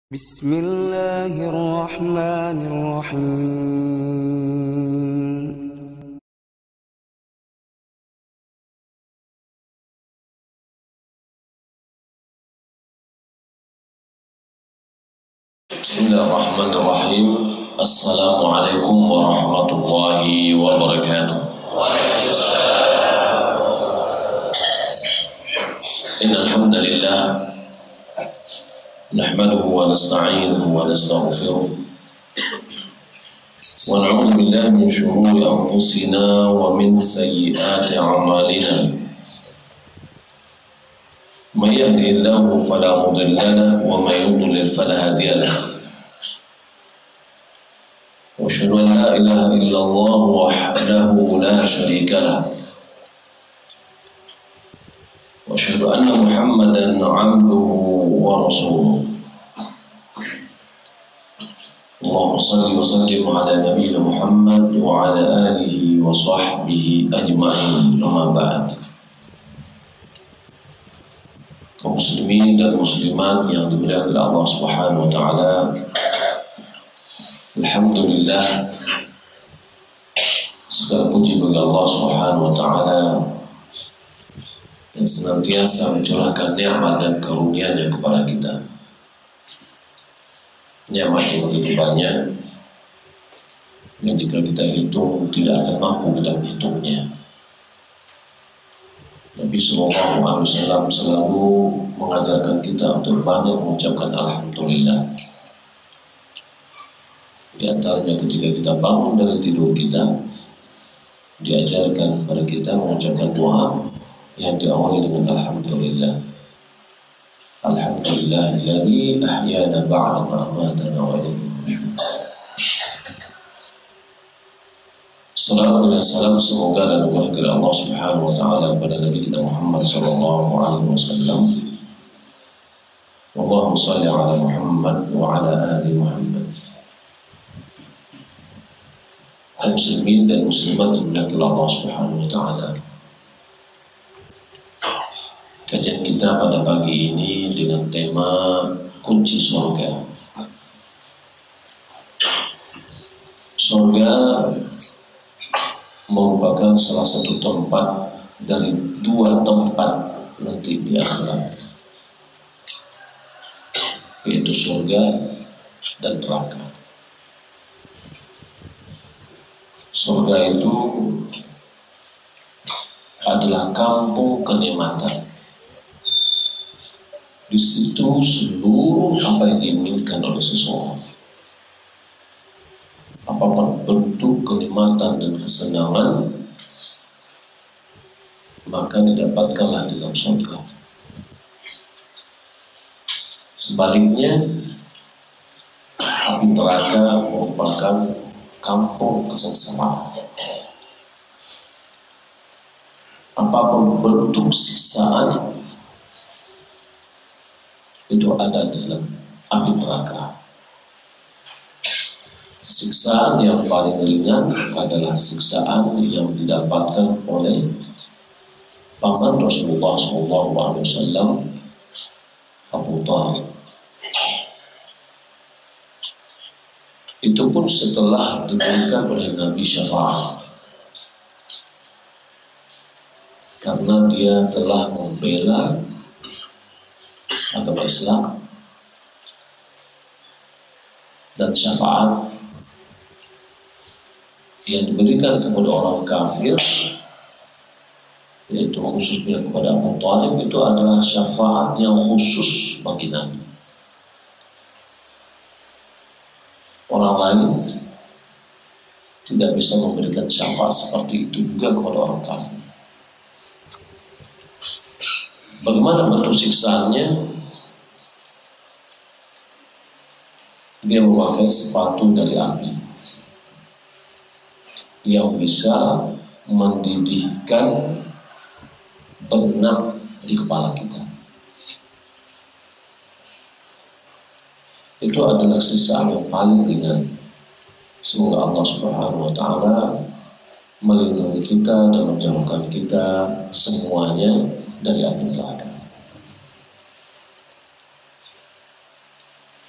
Bismillahirrahmanirrahim. Bismillahirrahmanirrahim. Assalamualaikum warahmatullahi wabarakatuh. Innal hamdalillah nahmaduhu wa nasta'inuhu wa nastaghfiruh wa na'udzu billahi min shururi anfusina wa min sayyiati a'malina. Man yahdihillahu fala mudilla lahu wa man yudlil fala hadiya lahu. Wa asyhadu an la ilaha illallah wahdahu la syarika lahu. Wa asyhadu anna Muhammadan 'abduhu wa rasuluh. Allahumma shalli wa sallim ala nabiyyina Muhammad wa ala alihi wa sahbihi ajma'in. Amma ba'd. Kaum muslimin dan muslimat yang dimuliakan oleh Allah Subhanahu wa taala, alhamdulillah, segala puji bagi Allah Subhanahu wa taala yang senantiasa mencurahkan nikmat dan karunia-Nya kepada kita. Nikmat yang begitu banyak yang jika kita hitung tidak akan mampu kita menghitungnya. Nabi Sallallahu Alaihi Wasallam selalu mengajarkan kita untuk banyak mengucapkan alhamdulillah. Di antaranya ketika kita bangun dari tidur kita, diajarkan kepada kita mengucapkan doa yang diawali dengan alhamdulillah. Alhamdulillahilladzi ahyana ba'da ma amatana wa ilayhi nusyur. Salawat dan salam semoga dan berkah Allah Subhanahu wa taala kepada Nabi kita Muhammad sallallahu alaihi wasallam. Allahumma shalli ala Muhammad wa ala ali Muhammad. Kaum muslimin dan muslimat yang dimuliakan Allah Subhanahu wa taala. Kajian kita pada pagi ini dengan tema kunci surga. Surga merupakan salah satu tempat dari dua tempat nanti di akhirat, yaitu surga dan neraka. Surga itu adalah kampung kenikmatan. Di situ seluruh apa yang diinginkan oleh seseorang, apapun bentuk kenikmatan dan kesenangan, maka didapatkanlah di dalam surga. Sebaliknya, api neraka merupakan kampung kesengsaraan. Apapun bentuk siksaan itu ada dalam api neraka. Siksaan yang paling ringan adalah siksaan yang didapatkan oleh paman Rasulullah SAW, Abu Thalib. Itu pun setelah diberikan oleh Nabi syafaat, karena dia telah membela agama Islam. Dan syafaat yang diberikan kepada orang kafir, yaitu khususnya kepada Abu Thalib, itu adalah syafaat yang khusus bagi Nabi. Orang lain tidak bisa memberikan syafaat seperti itu juga kepada orang kafir. Bagaimana bentuk siksaannya? Dia memakai sepatu dari api yang bisa mendidihkan benak di kepala kita. Itu adalah siksaan yang paling ringan. Semoga Allah Subhanahu wa taala melindungi kita dan menjauhkan kita semuanya dari api neraka.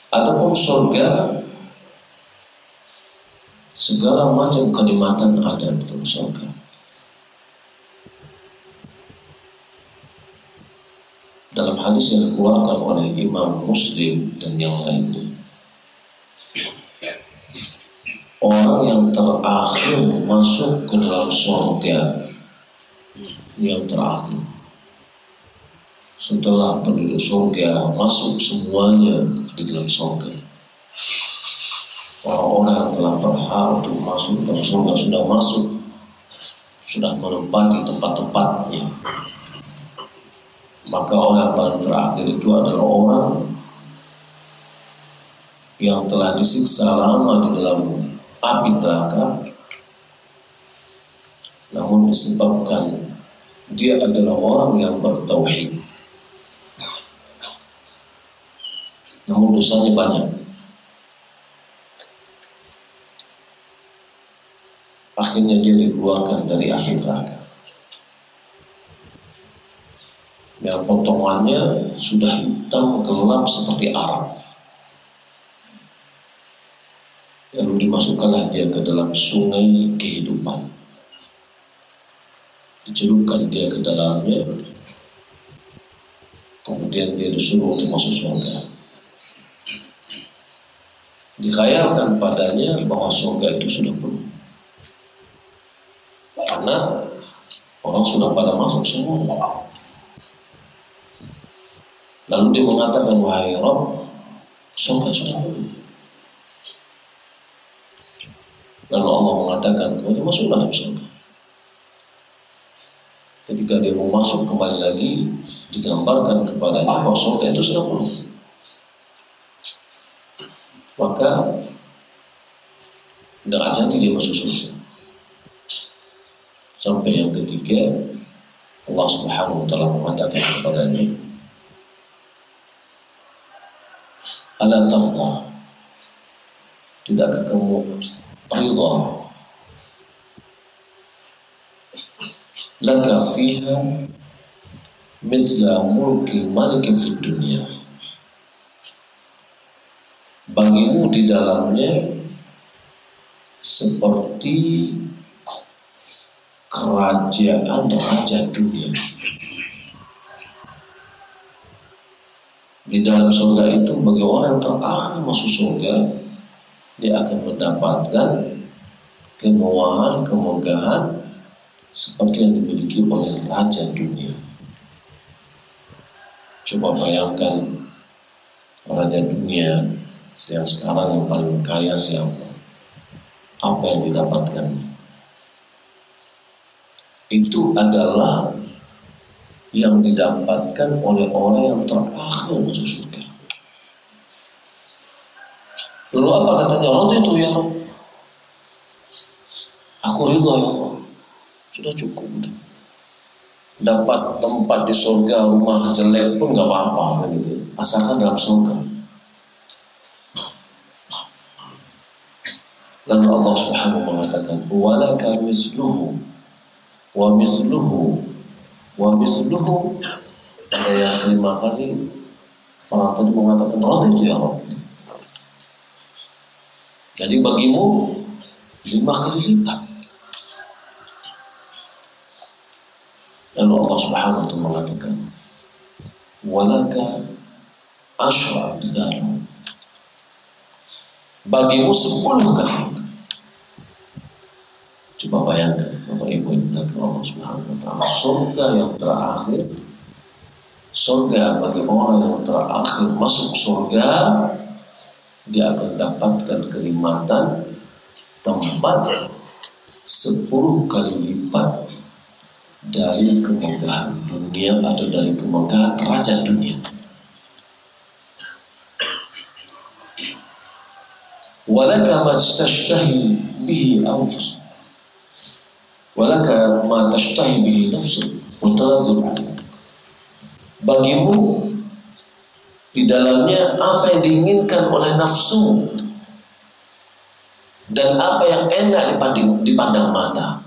Adapun surga, segala macam kenikmatan ada di dalam surga. Dalam hadis yang dikeluarkan oleh Imam Muslim dan yang lainnya, orang yang terakhir masuk ke dalam surga, yang terakhir setelah penduduk surga masuk semuanya di dalam surga, orang-orang yang telah berhak untuk masuk ke dalam surga sudah masuk, sudah menempati tempat-tempatnya. Maka orang paling terakhir itu adalah orang yang telah disiksa lama di dalam api neraka, namun disebabkan dia adalah orang yang bertauhid, namun dosanya banyak. Akhirnya dia dikeluarkan dari api neraka. Yang potongannya sudah hitam gelap seperti arang. Lalu dimasukkanlah dia ke dalam sungai kehidupan. Dicelupkan dia ke dalamnya. Kemudian dia disuruh untuk masuk surga. Dikhayalkan padanya bahwa surga itu sudah penuh. Karena orang sudah pada masuk semua. Lalu dia mengatakan, wahai Rabb, surga sudah penuh. Lalu Allah mengatakan, masuklah dalam surga. Ketika dia mau masuk, kembali lagi digambarkan kepadanya bahwa surga itu sudah penuh. Maka tidak jadi dia masuk surga. Sampai yang ketiga, Allah Subhanahu wa Ta'ala mengatakan kepadanya, ala tarda, tidakkah kamu ridha laka fiha mithla mulki malikin fid dunya, bagimu di dalamnya seperti kerajaan raja dunia. Di dalam surga itu bagi orang yang terakhir masuk surga, dia akan mendapatkan kemewahan, kemegahan seperti yang dimiliki oleh raja dunia. Coba bayangkan raja dunia yang sekarang yang paling kaya siapa? Apa yang didapatkan? Itu adalah yang didapatkan oleh orang yang terakhir masuk surga. Lalu apa katanya? Raditu ya Rabb, aku ridha ya Allah, sudah cukup. Dapat tempat di surga, rumah jelek pun gak apa-apa gitu, asalkan dalam surga. Lalu Allah Subhanahu mengatakan, walaka misluhu wa misluhu wa misluhu. Ada yang kelima kali orang tadi mengatakan raditu ya Rabb, jadi bagimu 5 kali lipat. Lalu Allah Subhanahu wa Ta'ala mengatakan, walaka asyra amthal, bagimu 10 kali. Coba bayangkan Bapak Ibu yang Allah Subhanahu wa Ta'ala, surga yang terakhir, surga bagi orang yang terakhir masuk surga, dia akan dapatkan kenikmatan tempat 10 kali lipat dari kemegahan dunia atau dari kemegahan raja dunia. Walaka ma tashtahi bihi anfus, walaka ma tashtahi bihi nafsu wa taraddu, bagimu di dalamnya apa yang diinginkan oleh nafsu dan apa yang enak dipandang mata.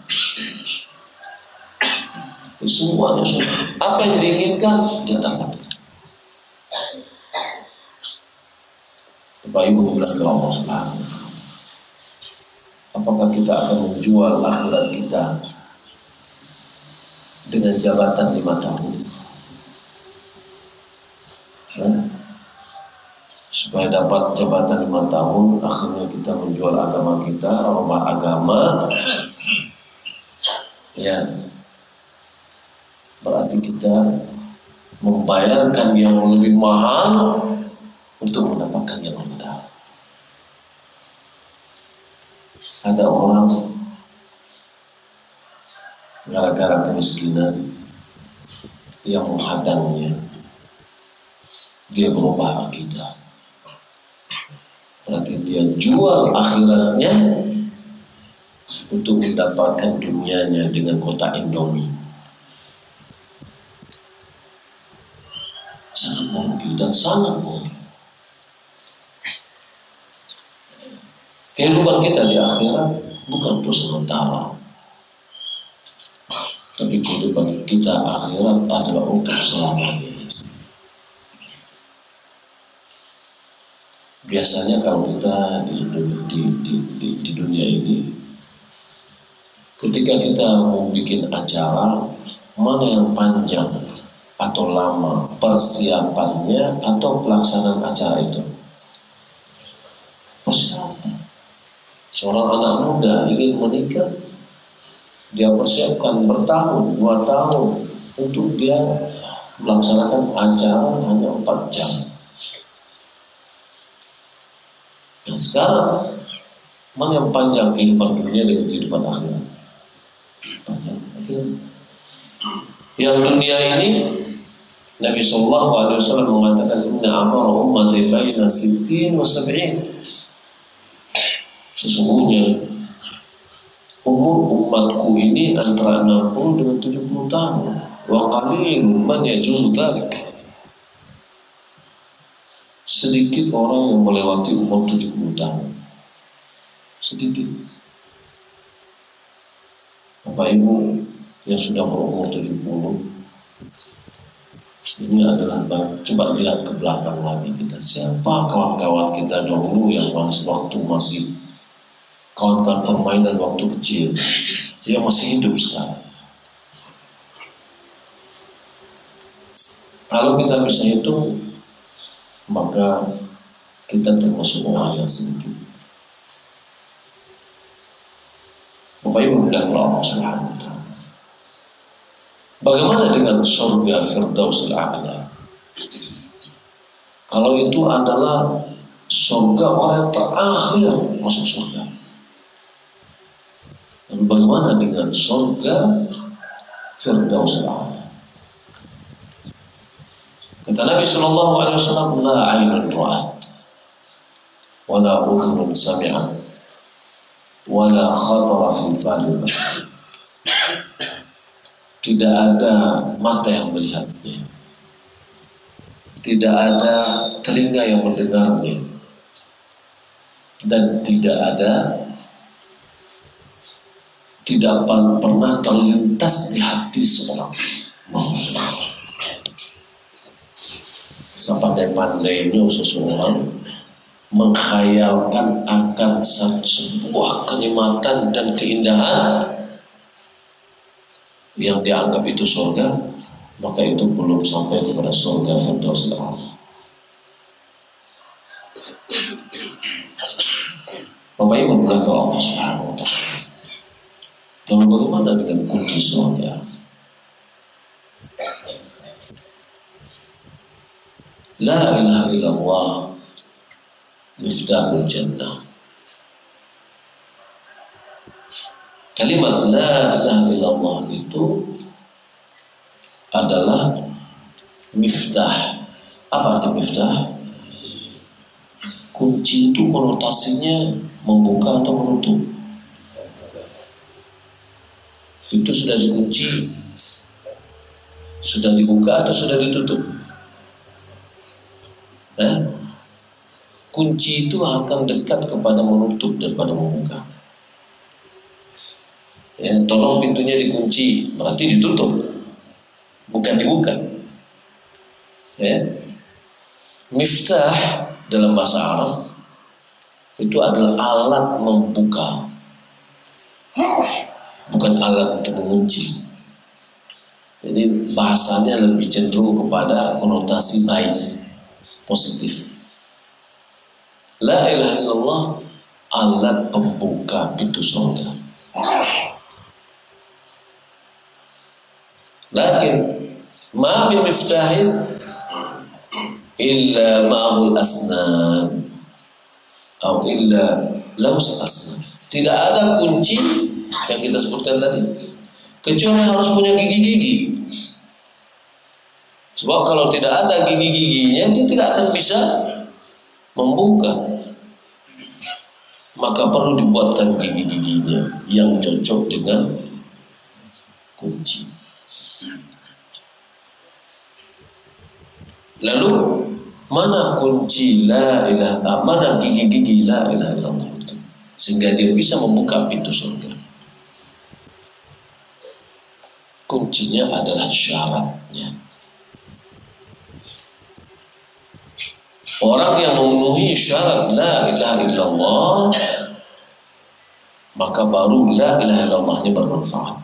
Semuanya sudah. Apa yang diinginkan dia dapatkan. Bapak Ibu bilang ke Allah Subhanahu wa Ta'ala, apakah kita akan menjual akhirat kita dengan jabatan 5 tahun? Supaya dapat jabatan 5 tahun, akhirnya kita menjual agama kita, rumah agama. Ya, berarti kita membayarkan yang lebih mahal untuk mendapatkan yang rendah. Ada orang gara-gara kemiskinan yang menghadangnya, dia berubah akidah. Berarti dia jual akhiratnya untuk mendapatkan dunianya dengan kotak Indomie. Sangat mungkin dan sangat mungkin. Kehidupan kita di akhirat bukan untuk sementara, tapi kehidupan kita akhirat adalah untuk selamanya. Biasanya kalau kita di dunia ini, ketika kita mau bikin acara, mana yang panjang atau lama persiapannya atau pelaksanaan acara itu? Persiapan. Seorang anak muda ingin menikah, dia persiapkan bertahun, 2 tahun untuk dia melaksanakan acara hanya 4 jam. Nah sekarang, mana yang panjang kehidupan dunia dengan kehidupan akhirat? Panjang. Yang dunia ini, Nabi SAW mengatakan, Inna amara ummati baina 60 wa 70. Sesungguhnya umur umatku ini antara 60 dengan 70 tahun. Wa qalilun man yajuzu dzalik. Sedikit orang yang melewati umur 70 tahun. Sedikit. Bapak Ibu yang sudah berumur 70, ini adalah, coba lihat ke belakang lagi kita. Siapa kawan-kawan kita dahulu yang waktu masih kawan-kawan permainan waktu kecil, dia masih hidup sekarang. Kalau kita bisa hitung, maka kita termasuk orang yang sedikit. Bapak Ibu dan Allah Subhanahu wa Ta'ala, bagaimana dengan surga Firdausil A'la? Kalau itu adalah surga orang terakhir masuk surga. Dan bagaimana dengan surga Firdausil A'la? Kata Nabi sallallahu alaihi wasallam, la 'ainun ra'at wa la udhunun sami'at wa la khatara fi bali bashar. Tidak ada mata yang melihatnya, tidak ada telinga yang mendengarnya, dan tidak pernah terlintas di hati seorang manusia. Sepandai-pandainya seseorang menghayalkan akan sebuah kenikmatan dan keindahan yang dianggap itu surga, maka itu belum sampai kepada surga Firdausil A'la. Bapak Ibu bilang ke Allah Subhanahu wa Ta'ala, lalu bagaimana dengan kunci surga? La ilaha illallah miftahul jannah. Kalimat la ilaha illallah itu adalah miftah. Apa arti miftah? Kunci itu konotasinya membuka atau menutup. Itu sudah dikunci, sudah dibuka atau sudah ditutup? Kunci itu akan dekat kepada menutup daripada membuka. Ya, tolong pintunya dikunci, berarti ditutup, bukan dibuka. Ya. Miftah dalam bahasa Arab itu adalah alat membuka, bukan alat untuk mengunci. Jadi bahasanya lebih cenderung kepada konotasi baik, positif. La ilaha illallah, alat pembuka pintu surga. Lakin ma min miftahin illa ma'ahul asnan atau illa laus asnan. Tidak ada kunci yang kita sebutkan tadi kecuali harus punya gigi-gigi. Sebab kalau tidak ada gigi-giginya, dia tidak akan bisa membuka. Maka perlu dibuatkan gigi-giginya yang cocok dengan kunci. Lalu mana kunci la ilaha, mana gigi-gigi la ilaha illallah itu, sehingga dia bisa membuka pintu surga? Kuncinya adalah syaratnya. Orang yang memenuhi syarat la ilaha illallah, maka baru la ilaha illallahnya bermanfaat.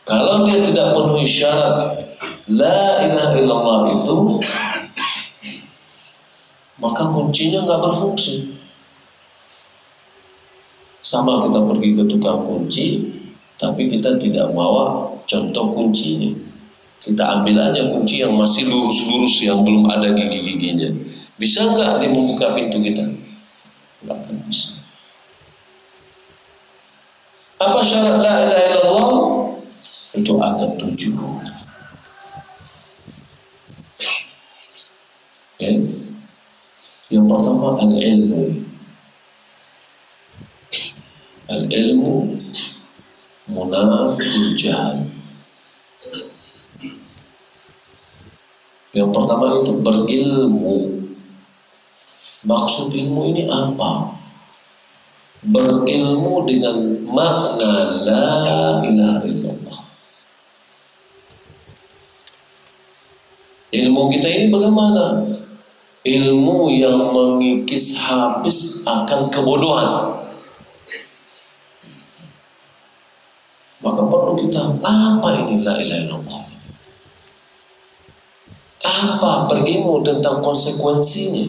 Kalau dia tidak penuhi syarat la ilaha illallah itu, maka kuncinya nggak berfungsi. Sama kita pergi ke tukang kunci, tapi kita tidak bawa contoh kuncinya. Kita ambil aja kunci yang masih lurus-lurus, yang belum ada gigi-giginya. Bisa nggak dia membuka pintu kita? Nggak akan bisa. Apa syarat la ilaha illallah? Itu ada 7. Ya. Yang pertama al-ilmu. Al-ilmu munafiqul jahl. Yang pertama itu berilmu. Maksud ilmu ini apa? Berilmu dengan makna la ilaha illallah. Ilmu kita ini bagaimana? Ilmu yang mengikis habis akan kebodohan. Maka perlu kita, apa ini la ilaha illallah? Apa? Berilmu tentang konsekuensinya.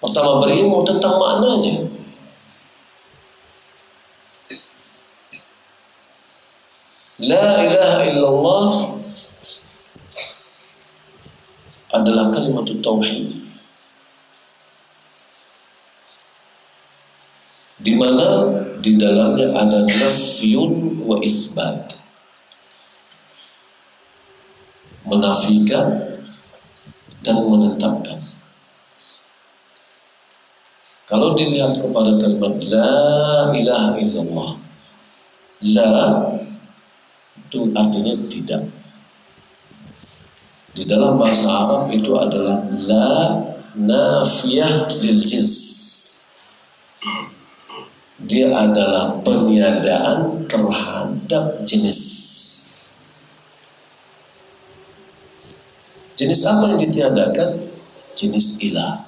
Pertama, berilmu tentang maknanya. La ilaha illallah adalah kalimat tauhid, di mana di dalamnya ada nafyun wa isbat, menafikan dan menetapkan. Kalau dilihat kepada kalimat la ilaha illallah, la itu artinya tidak. Di dalam bahasa Arab itu adalah la nafiyah lil jins. Dia adalah peniadaan terhadap jenis. Jenis apa yang ditiadakan? Jenis ilah.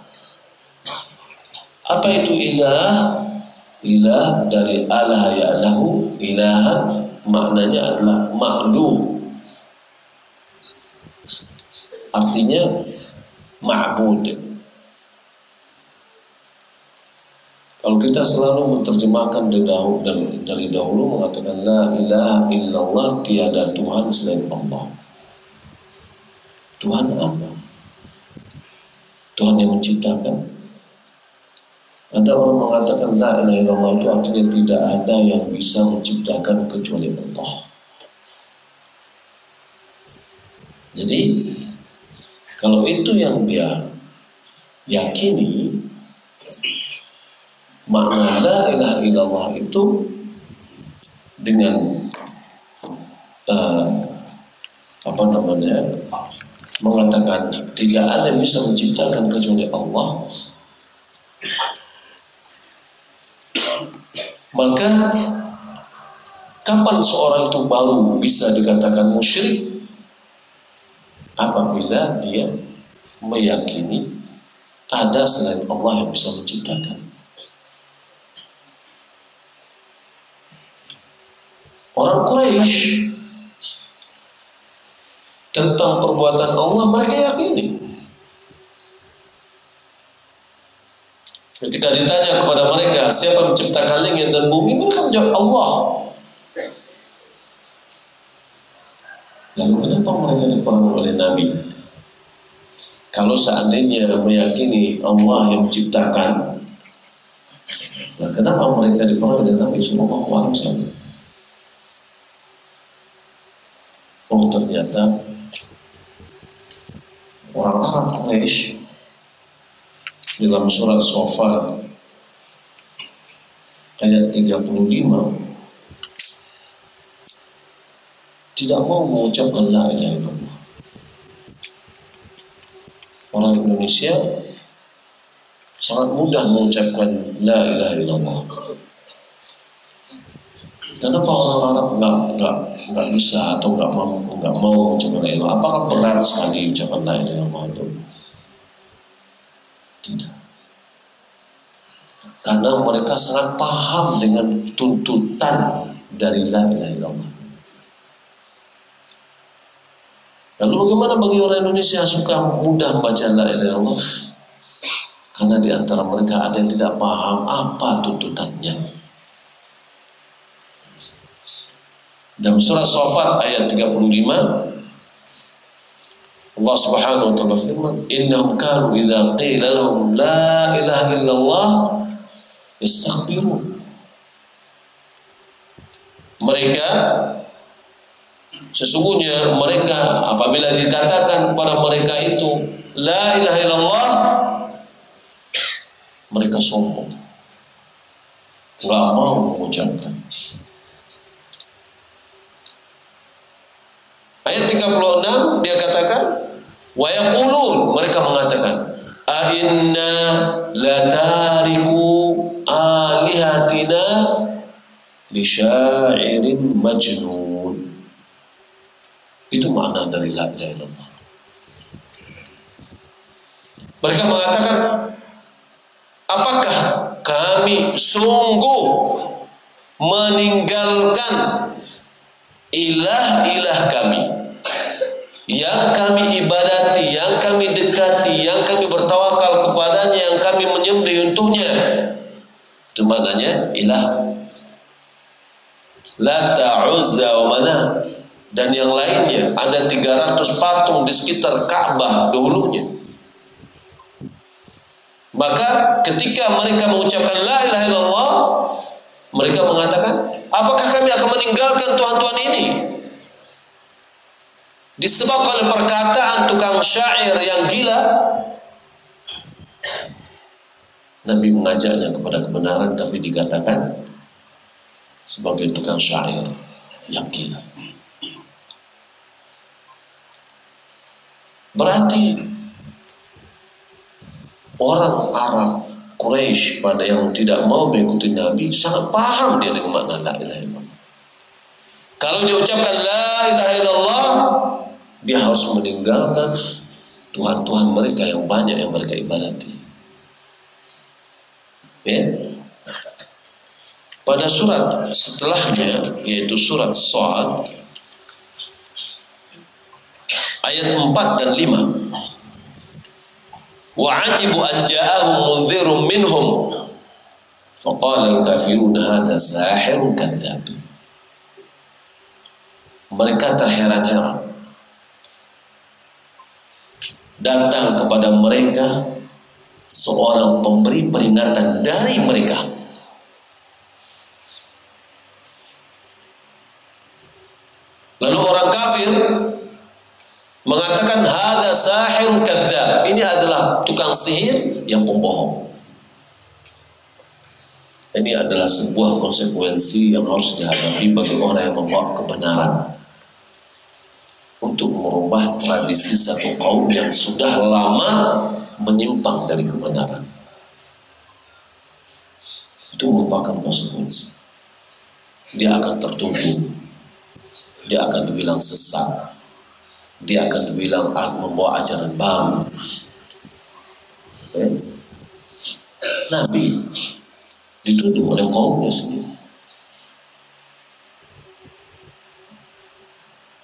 Apa itu ilah? Ilah dari Allah ya'lahu, ilahan maknanya adalah ma'luh. Artinya ma'bud. Kalau kita selalu menerjemahkan dari dahulu mengatakan la ilaha illallah, tiada Tuhan selain Allah. Tuhan apa? Tuhan yang menciptakan. Ada orang mengatakan la ilaha illallah itu artinya tidak ada yang bisa menciptakan kecuali Allah. Jadi kalau itu yang dia yakini, makna la ilaha illallah itu dengan mengatakan tidak ada yang bisa menciptakan kecuali Allah, maka kapan seorang itu baru bisa dikatakan musyrik? Apabila dia meyakini ada selain Allah yang bisa menciptakan. Orang Quraisy tentang perbuatan Allah mereka yakini. Ketika ditanya kepada mereka siapa menciptakan langit dan bumi, mereka menjawab Allah. Lalu kenapa mereka diperang oleh Nabi? Kalau seandainya meyakini Allah yang menciptakan, nah kenapa mereka diperang oleh Nabi Sallallahu Alaihi Wasallam? Oh, ternyata orang Arab Quraisy dalam surat Shofar ayat 35 tidak mau mengucapkan la ilaha illallah. Orang Indonesia sangat mudah mengucapkan la ilaha illallah. Kenapa orang Arab nggak bisa atau nggak mau mengucapkan la ilaha? Apakah berat sekali ucapan la ilaha illallah itu? Tidak. Karena mereka sangat paham dengan tuntutan dari la ilaha illallah. Lalu bagaimana bagi orang Indonesia suka mudah membaca la ilaha illallah? Karena di antara mereka ada yang tidak paham apa tuntutannya. Dalam surah Shafat ayat 35 Allah Subhanahu wa ta'ala firman, innahum kanu idza qila lahum la ilaha illallah yastaghfirun. Mereka sesungguhnya mereka apabila dikatakan kepada mereka itu la ilaha illallah, mereka sombong, nggak mau mengucapkan. Ayat 36 dia katakan wa yaqulun, mereka mengatakan a inna la tariku alihatina li syairin majnun. Itu makna dari la ilaha illallah. Mereka mengatakan, apakah kami sungguh meninggalkan ilah-ilah kami yang kami ibadati, yang kami dekati, yang kami bertawakal kepadanya, yang kami menyembelih untuknya? Itu maknanya ilah. Lata, Uzza wa Manat dan yang lainnya. Ada 300 patung di sekitar Ka'bah dahulunya. Maka ketika mereka mengucapkan la ilaha illallah, mereka mengatakan, apakah kami akan meninggalkan Tuhan-Tuhan ini? Disebabkan oleh perkataan tukang syair yang gila, Nabi mengajaknya kepada kebenaran, tapi dikatakan sebagai tukang syair yang gila. Berarti orang Arab Quraisy pada yang tidak mau mengikuti Nabi sangat paham dia dengan makna la ilaha illallah. Kalau dia ucapkan la ilaha illallah, dia harus meninggalkan Tuhan-Tuhan mereka yang banyak yang mereka ibadati. Ya. Pada surat setelahnya, yaitu surat Shad ayat 4 dan 5. Wa'ajibu an ja'ahum munzirun minhum faqala al-kafirun hadha sahirun kadzdzab. Mereka terheran-heran. Datang kepada mereka seorang pemberi peringatan dari mereka. Lalu orang kafir mengatakan hadza sahirun kadzdzab. Ini adalah tukang sihir yang pembohong. Ini adalah sebuah konsekuensi yang harus dihadapi bagi orang yang membawa kebenaran, untuk merubah tradisi satu kaum yang sudah lama menyimpang dari kebenaran. Itu merupakan konsekuensi. Dia akan tertuduh, dia akan dibilang sesat, dia akan dibilang membawa ajaran baru. Nabi dituduh oleh kaumnya sendiri.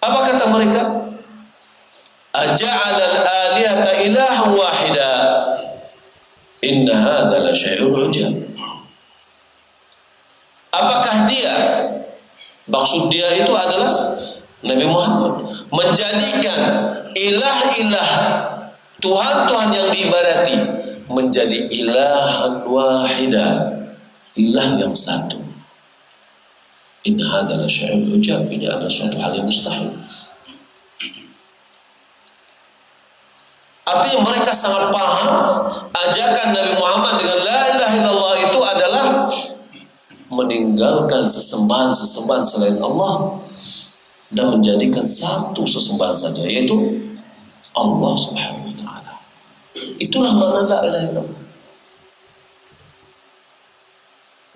Apa kata mereka? Aja'ala al-alihata ilahan wahida inna hadza la syai'un ujab. Apakah dia, maksud dia itu adalah Nabi Muhammad, menjadikan ilah-ilah, Tuhan-Tuhan yang diibadati menjadi ilahan wahida, ilah yang satu. Inna hadza la syai'un ujab, ini adalah suatu hal yang mustahil. Artinya mereka sangat paham ajakan Nabi Muhammad dengan la ilaha illallah itu adalah meninggalkan sesembahan-sesembahan selain Allah dan menjadikan satu sesembahan saja, yaitu Allah Subhanahu wa taala. Itulah makna la ilaha illallah.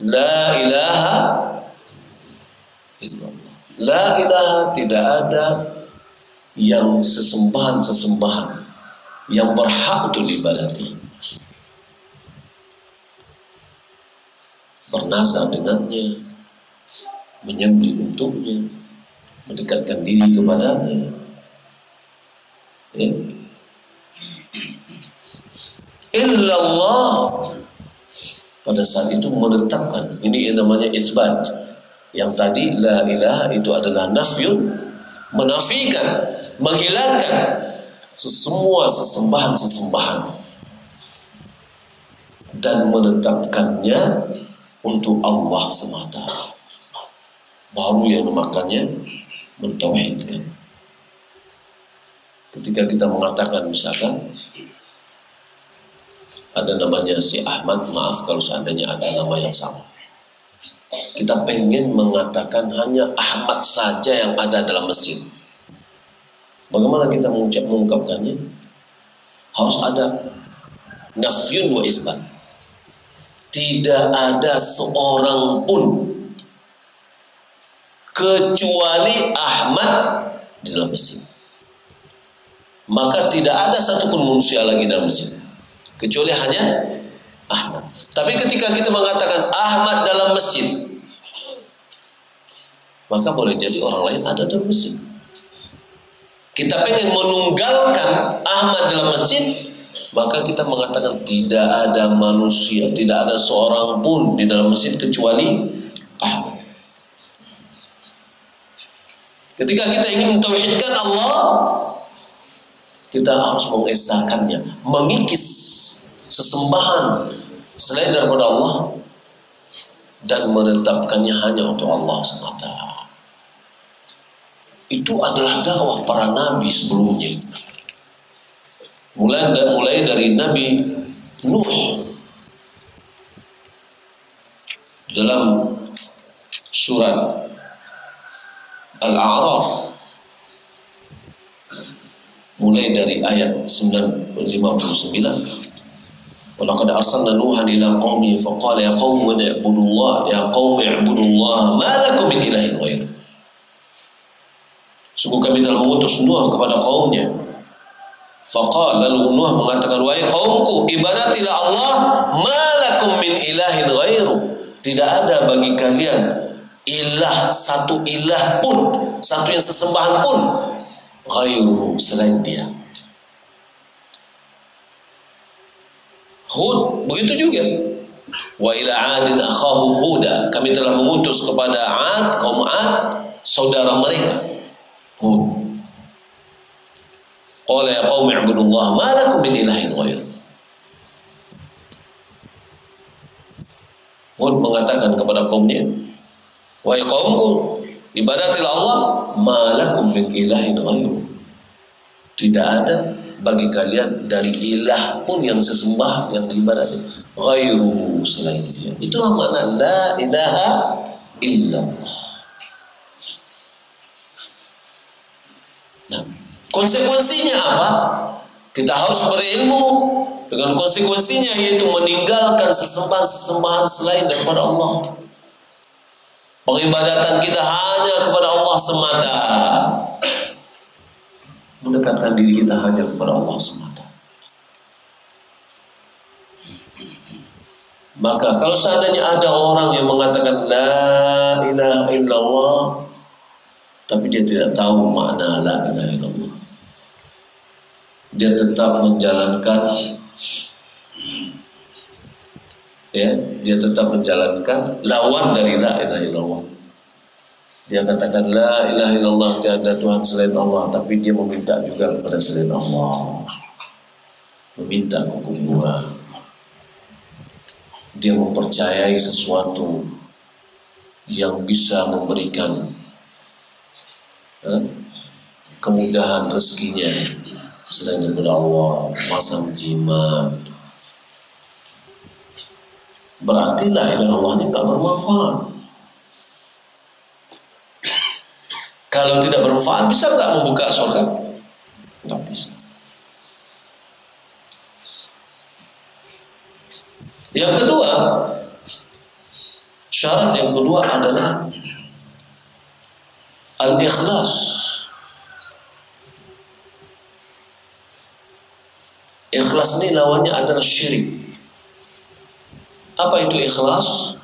La ilaha illallah. La ilaha, tidak ada yang sesembahan-sesembahan yang berhak untuk diibadati, bernazar dengannya, menyembelih untuknya, mendekatkan diri kepadanya. Illallah, pada saat itu menetapkan, ini namanya isbat. Yang tadi la ilaha itu adalah nafyun, menafikan, menghilangkan semua sesembahan-sesembahan dan menetapkannya untuk Allah semata. Baru yang memakannya mentauhidkan. Ketika kita mengatakan misalkan ada namanya si Ahmad, maaf kalau seandainya ada nama yang sama, kita pengen mengatakan hanya Ahmad saja yang ada dalam masjid. Bagaimana kita mengungkapkannya? Harus ada nafyun wa isbat. Tidak ada seorang pun kecuali Ahmad di dalam masjid. Maka tidak ada satupun manusia lagi dalam masjid kecuali hanya Ahmad. Tapi ketika kita mengatakan Ahmad dalam masjid, maka boleh jadi orang lain ada dalam masjid. Kita pengen menunggalkan Ahmad dalam masjid, maka kita mengatakan tidak ada manusia, tidak ada seorang pun di dalam masjid kecuali Ahmad. Ketika kita ingin mentauhidkan Allah, kita harus mengesahkannya, mengikis sesembahan selain daripada Allah dan menetapkannya hanya untuk Allah semata. Itu adalah dakwah para nabi sebelumnya. Mulai dari Nabi Nuh dalam surat Al-A'raf, mulai dari ayat 59. Walaqad arsalna Nuhan ila qaumihi faqala ya qaumi i'budullah ya qaumi i'budullah ma lakum min ilahin ghairuh. Sungguh kami telah mengutus Nuh kepada kaumnya. Faqala, lalu Nuh mengatakan, wahai kaumku, ibadatilah Allah, ma lakum min ilahin ghairuh. Tidak ada bagi kalian ilah, satu ilah pun, satu yang sesembahan pun, ghairuh, selain dia. Hud begitu juga. Wa ila 'adin akhahum Huda, kami telah mengutus kepada Ad, kaum Ad, saudara mereka Hud. Qala ya qaumi i'budullah ma lakum min ilahin ghairuh. Hud mengatakan kepada kaumnya, wahai kaumku, ibadatilah Allah, ma lakum min ilahin ghairuh. Tidak ada bagi kalian dari ilah pun yang sesembah, yang diibadati, ghairuhu, selain dia. Itulah makna la ilaha illallah. Nah, konsekuensinya apa? Kita harus berilmu dengan konsekuensinya, yaitu meninggalkan sesembahan-sesembahan selain daripada Allah. Pengibadatan kita hanya kepada Allah semata. Mendekatkan diri kita hanya kepada Allah semata. Maka kalau seandainya ada orang yang mengatakan la ilaha illallah, tapi dia tidak tahu makna la ilaha illallah, dia tetap menjalankan, ya, dia tetap menjalankan lawan dari la ilaha illallah. Dia katakan la ilaha illallah, tiada Tuhan selain Allah, tapi dia meminta juga kepada selain Allah, meminta kekuburan. Dia mempercayai sesuatu yang bisa memberikan kemudahan rezekinya selain daripada Allah, masam jimat. Berarti la ilaha illallahnya tak bermanfaat. Kalau tidak bermanfaat, bisa tak membuka surga? Tidak bisa. Yang kedua, syarat yang kedua adalah al-ikhlas. Ikhlas ini lawannya adalah syirik. Apa itu ikhlas?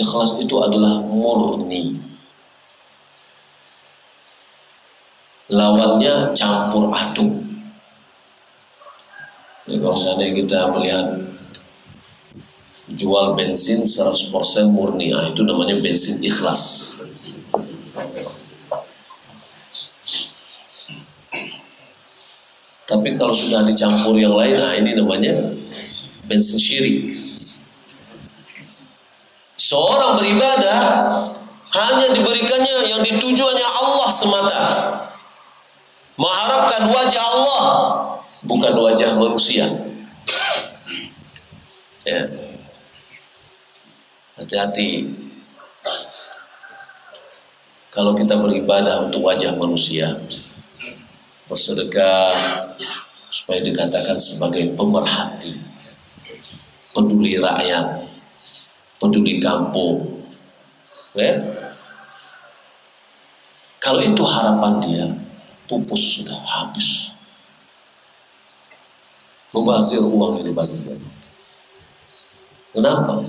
Ikhlas itu adalah murni. Lawannya campur aduk. Jadi kalau seandainya kita melihat jual bensin 100% murni, itu namanya bensin ikhlas. Tapi kalau sudah dicampur yang lain, ini namanya bensin syirik. Seorang beribadah hanya diberikannya yang ditujuannya Allah semata, mengharapkan wajah Allah, bukan wajah manusia. Ya. Hati-hati kalau kita beribadah untuk wajah manusia, bersedekah supaya dikatakan sebagai pemerhati, peduli rakyat, peduli kampung, ya? Kalau itu harapan dia, pupus sudah habis. Membazir uang yang dibagikan. Kenapa?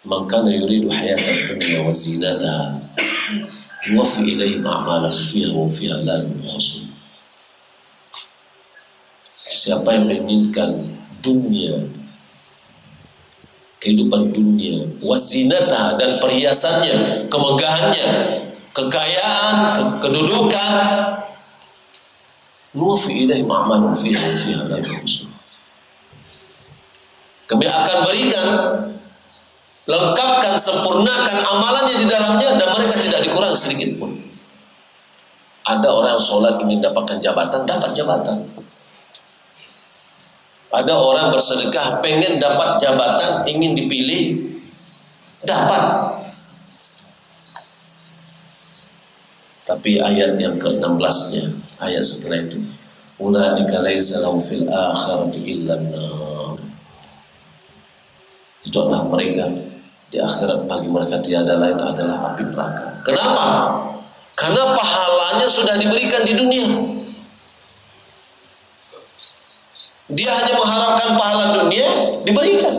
Man kana yuridu hayatan dunya wa zinataha yuwaffi ilaihim a'malahum fiha wa fiha la yubkhasun. Siapa yang menginginkan dunia, kehidupan dunia, wa zinataha, dan perhiasannya, kemegahannya, kekayaan, kedudukan, nuwaffi ilaihim a'malahum fiha wa fiha la yubkhasun. Kami akan berikan, lengkapkan, sempurnakan amalannya di dalamnya, dan mereka tidak dikurangi sedikit pun. Ada orang yang sholat ingin dapatkan jabatan, dapat jabatan. Ada orang bersedekah pengen dapat jabatan, ingin dipilih, dapat. Tapi ayat yang ke-16-nya, ayat setelah itu, ulaika laisa lahum fil akhirati illa an-nar. Itu adalah mereka di akhirat, bagi mereka tiada lain adalah api neraka. Kenapa? Karena pahalanya sudah diberikan di dunia. Dia hanya mengharapkan pahala dunia, diberikan.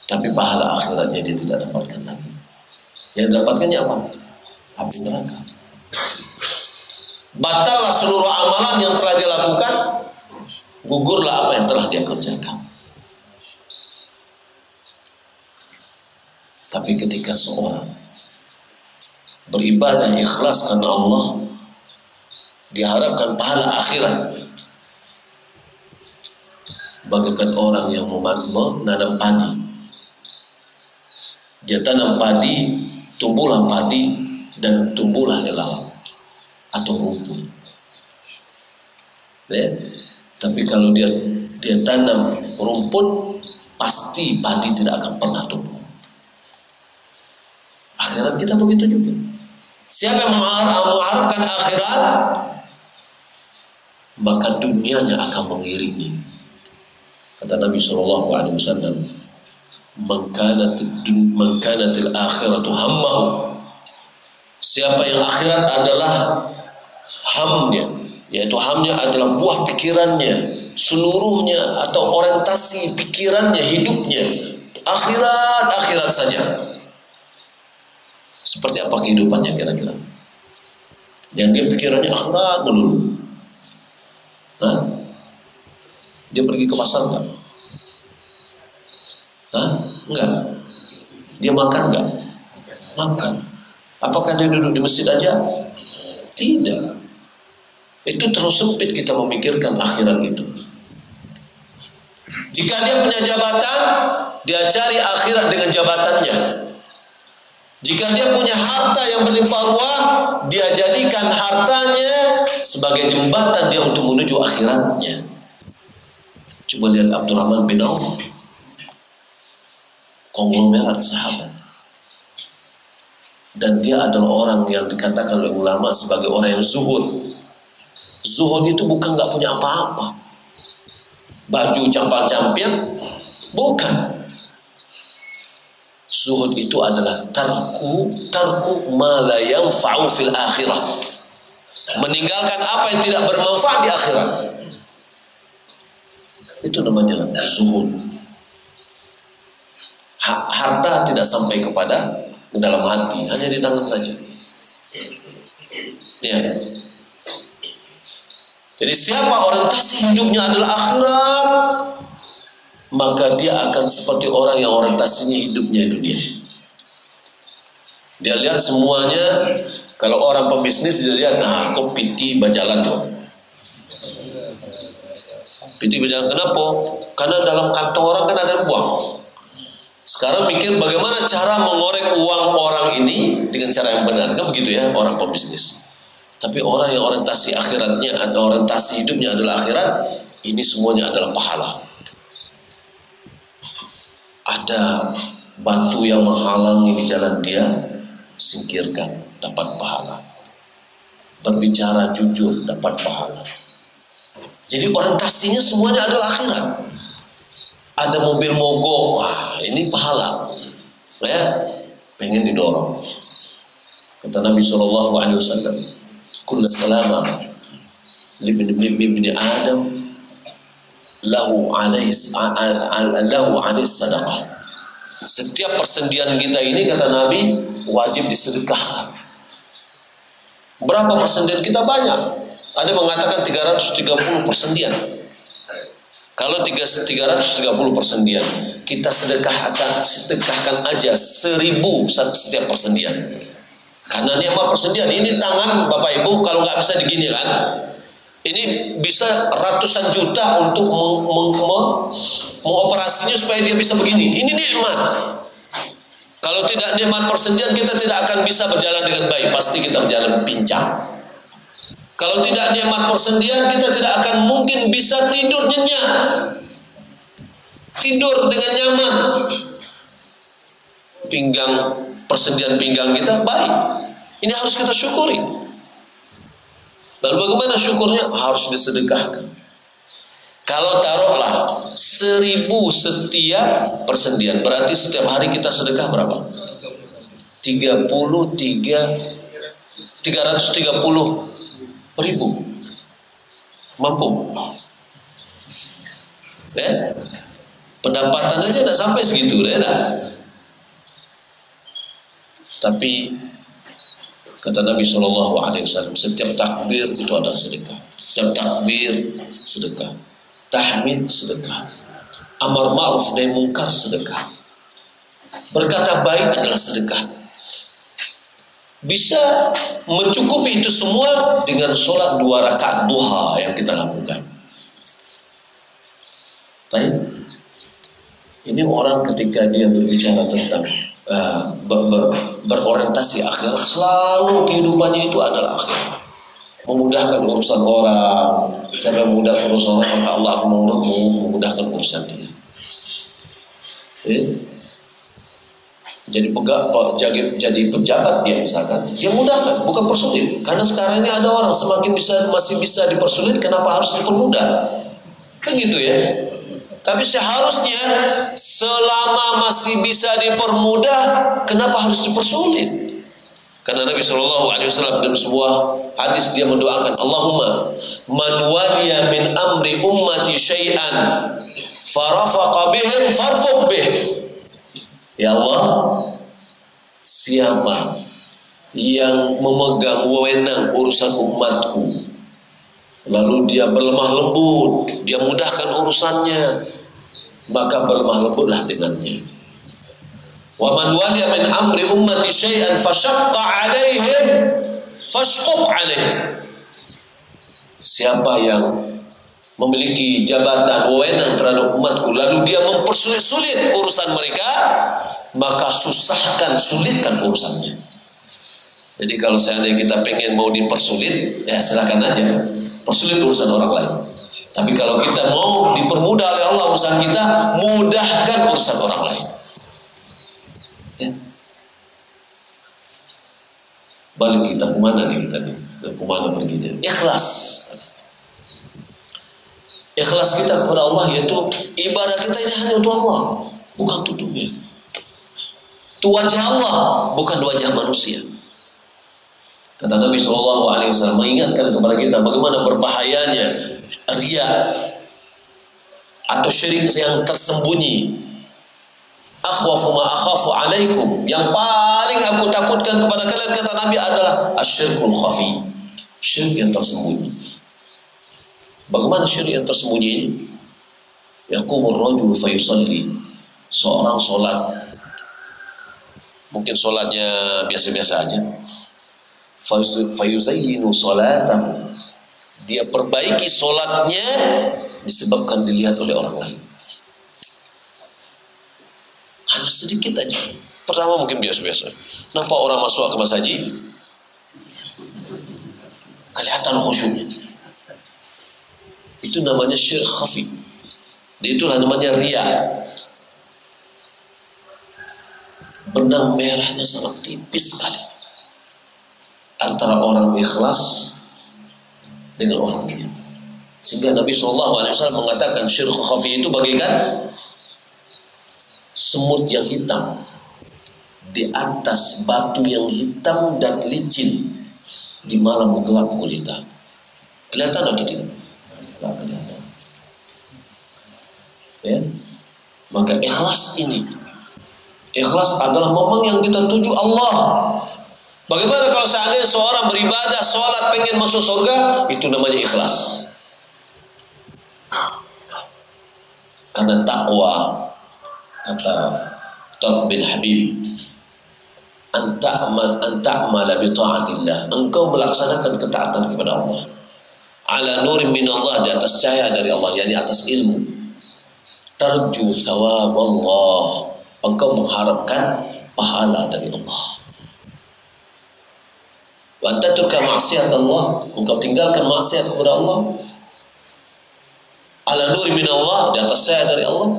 Tapi pahala akhiratnya dia tidak dapatkan lagi. Yang dapatkannya apa? Api neraka. Batallah seluruh amalan yang telah dia lakukan, gugurlah apa yang telah dia kerjakan. Tapi ketika seorang beribadah ikhlas karena Allah, diharapkan pahala akhirat. Bagaikan orang yang menanam padi. Dia tanam padi, tumbuhlah padi, dan tumbuhlah ilalang atau rumput. Ya. Tapi kalau dia tanam rumput, pasti padi tidak akan pernah tumbuh. Akhirat kita begitu juga. Siapa yang mengharapkan akhirat, maka dunianya akan mengiringi. Kata Nabi SAW, man kanatil akhiratu hammahu. Siapa yang akhirat adalah hamnya, yaitu hamnya adalah buah pikirannya, seluruhnya atau orientasi pikirannya, hidupnya akhirat saja. Seperti apa kehidupannya kira-kira? Yang dia pikirannya akhirat melulu. Dia pergi ke pasar enggak? Enggak. Dia makan enggak? Makan. Apakah dia duduk di masjid aja? Tidak. Itu terus sempit kita memikirkan akhirat itu. Jika dia punya jabatan, dia cari akhirat dengan jabatannya. Jika dia punya harta yang berlimpah ruah, dia jadikan hartanya sebagai jembatan dia untuk menuju akhiratnya. Coba lihat Abdurrahman bin Auf, konglomerat sahabat. Dan dia adalah orang yang dikatakan oleh ulama sebagai orang yang zuhud. Zuhud itu bukan nggak punya apa-apa, baju campal-campian, bukan. Zuhud itu adalah tarku ma la yanfa'u fil akhirah. Meninggalkan apa yang tidak bermanfaat di akhirat. Itu namanya zuhud. Harta tidak sampai kepada dalam hati, hanya di tangan saja. Ya. Jadi siapa orientasi hidupnya adalah akhirat, maka dia akan seperti orang yang orientasinya hidupnya dunia. Dia lihat semuanya. Kalau orang pebisnis dia lihat, kok piti berjalan tuh. Piti berjalan kenapa? Karena dalam kantong orang kan ada uang. Sekarang mikir bagaimana cara mengorek uang orang ini dengan cara yang benar, kan begitu ya orang pebisnis. Tapi orang yang orientasi akhiratnya, orientasi hidupnya adalah akhirat, ini semuanya adalah pahala. Ada batu yang menghalangi di jalan dia, singkirkan, dapat pahala. Berbicara jujur, dapat pahala. Jadi orientasinya semuanya adalah akhirat. Ada mobil mogok, ini pahala. Ya, pengen didorong. Kata Nabi SAW, kullu salama libni Adam lahu alais sadaqah. Setiap persendian kita ini, kata Nabi, wajib disedekahkan. Berapa persendian kita? Banyak. Ada mengatakan 330 persendian. Kalau 330 persendian, kita sedekahkan aja 1000 setiap persendian. Karena nikmat persendian ini tangan Bapak Ibu kalau nggak bisa digini kan, ini bisa ratusan juta untuk mengoperasinya supaya dia bisa begini. Ini nikmat. Kalau tidak nikmat persendian, kita tidak akan bisa berjalan dengan baik. Pasti kita berjalan pincang. Kalau tidak nikmat persendian, kita tidak akan mungkin bisa tidur nyenyak, tidur dengan nyaman. Persendian pinggang kita baik. Ini harus kita syukuri. Lalu bagaimana syukurnya? Harus disedekahkan. Kalau taruhlah 1000 setiap persendian, berarti setiap hari kita sedekah berapa? 330.000. Mampu? Pendapatannya tidak sampai segitu, Tapi kata Nabi SAW, setiap takbir itu adalah sedekah. Setiap takbir sedekah. Tahmid sedekah. Amar ma'ruf nahi mungkar sedekah. Berkata baik adalah sedekah. Bisa mencukupi itu semua dengan sholat 2 rakaat duha yang kita lakukan. Baik. Ini orang ketika dia berbicara tentang berorientasi akhirat, selalu kehidupannya itu adalah akhirat. Memudahkan urusan orang. Siapa yang memudahkan urusan orang, maka Allah akan memudahkan urusan dia. Jadi pejabat dia misalkan, dia mudahkan, bukan persulit. Karena sekarang ini ada orang semakin masih bisa dipersulit, kenapa harus dipermudah? Kan gitu ya. Tapi seharusnya selama masih bisa dipermudah, kenapa harus dipersulit? Karena Nabi SAW dalam sebuah hadis dia mendoakan, Allahumma man waliya min amri ummati syai'an farafaqa bihim farfuq bih. Ya Allah, siapa yang memegang wewenang urusan umatku, lalu dia berlemah lembut, dia mudahkan urusannya, maka berlemah lembutlah dengannya. Wa man waliya min amri ummati syai'an fashaqqa 'alaihim fashquq 'alaihim. Siapa yang memiliki jabatan wewenang terhadap umatku lalu dia mempersulit-sulit urusan mereka, maka susahkan, sulitkan urusannya. Jadi kalau seandainya kita pengen mau dipersulit, ya silakan aja persulit urusan orang lain. Tapi kalau kita mau dipermudah oleh Allah urusan kita, mudahkan urusan orang lain. Ya. Balik kita kemana nih kita nih? Kemana perginya? Ikhlas. Ikhlas kita kepada Allah yaitu ibadah kita ini hanya untuk Allah, bukan untuk dunia. Itu wajah Allah, bukan wajah manusia. Kata Nabi SAW mengingatkan kepada kita bagaimana berbahayanya riya atau syirik yang tersembunyi. Akhwafu ma akhafu alaikum, yang paling aku takutkan kepada kalian, kata Nabi, adalah asyirkul khafi, syirik yang tersembunyi. Bagaimana syirik yang tersembunyi ini? Yaqumur rajulu fayusalli, seorang sholat, mungkin sholatnya biasa-biasa aja, fayuzayyinu sholatahu, dia perbaiki sholatnya disebabkan dilihat oleh orang lain. Hanya sedikit aja. Pertama mungkin biasa-biasa, nampak orang masuk ke masjid, kelihatan khusyuknya. Itu namanya syirik khafi. Itulah namanya riya. Benang merahnya sangat tipis sekali antara orang ikhlas dengan orang riya. Sehingga Nabi SAW mengatakan syirik khafi itu bagaikan semut yang hitam di atas batu yang hitam dan licin di malam gelap gulita. Kelihatan atau tidak? Tidak kelihatan. Ya, maka ikhlas ini, ikhlas adalah memang yang kita tuju Allah. Bagaimana kalau seandainya seorang beribadah, sholat, pengen masuk surga, itu namanya ikhlas. Karena takwa, kata Talq bin Habib, anta'mala bi ta'atillah, engkau melaksanakan ketaatan kepada Allah, ala nurin min Allah, di atas cahaya dari Allah, yakni atas ilmu, tarju thawab Allah, engkau mengharapkan pahala dari Allah. Wa tatruka maksiat Allah, engkau tinggalkan maksiat kepada Allah, ala nurin min Allah, di atas cahaya dari Allah.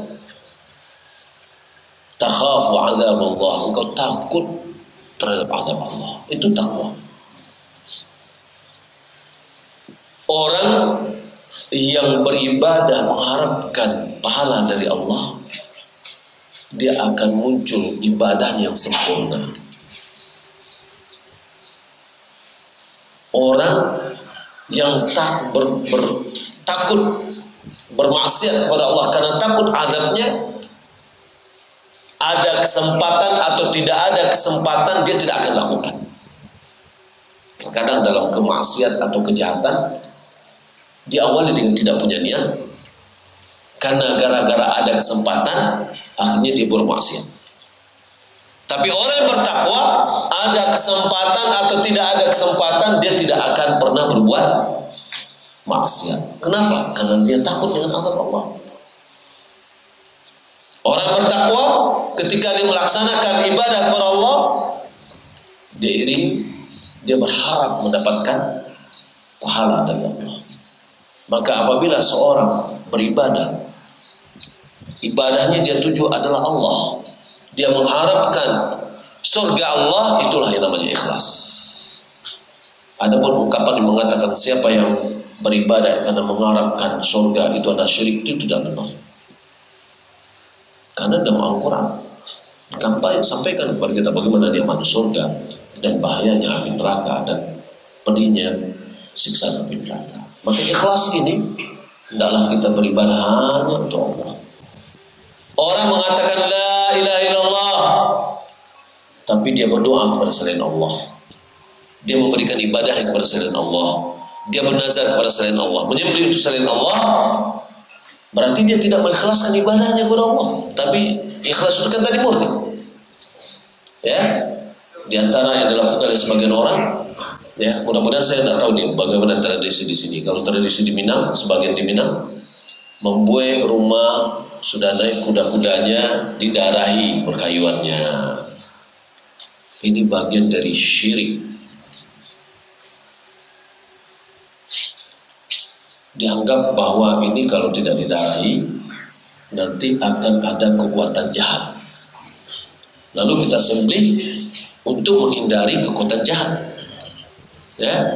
Takhafu azab Allah, engkau takut terhadap azab Allah. Itu takwa. Orang yang beribadah mengharapkan pahala dari Allah, dia akan muncul ibadah yang sempurna. Orang yang takut bermaksiat kepada Allah karena takut azabnya, ada kesempatan atau tidak ada kesempatan, dia tidak akan lakukan. Kadang dalam kemaksiat atau kejahatan diawali dengan tidak punya niat, karena gara-gara ada kesempatan akhirnya dia bermaksiat. Tapi orang yang bertakwa, ada kesempatan atau tidak ada kesempatan, dia tidak akan pernah berbuat maksiat. Kenapa? Karena dia takut dengan azab Allah. Orang bertakwa ketika dia melaksanakan ibadah kepada Allah, dia berharap mendapatkan pahala dari Allah. Maka apabila seorang beribadah, ibadahnya dia tuju adalah Allah, dia mengharapkan surga Allah, itulah yang namanya ikhlas. Adapun ungkapan yang mengatakan siapa yang beribadah karena mengharapkan surga itu adalah syirik, itu tidak benar. Karena dalam Al-Quran sampaikan kepada kita bagaimana dia masuk surga, dan bahayanya api neraka dan pedihnya siksa api neraka. Maka ikhlas ini hendaklah kita beribadah hanya untuk Allah. Orang mengatakan la ilaha illallah, tapi dia berdoa kepada selain Allah. Dia memberikan ibadah kepada selain Allah. Dia bernazar kepada selain Allah, menyembelih untuk selain Allah. Berarti dia tidak mengikhlaskan ibadahnya kepada Allah. Tapi ikhlas itu kan tadi murni. Ya, di antara yang dilakukan oleh sebagian orang, ya, mudah-mudahan saya tidak tahu dia bagaimana tradisi di sini. Kalau tradisi di Minang, sebagian di Minang membuat rumah sudah naik kuda-kudanya didarahi perkayuannya. Ini bagian dari syirik. Dianggap bahwa ini kalau tidak didarahi nanti akan ada kekuatan jahat. Lalu kita sembelih untuk menghindari kekuatan jahat. Ya.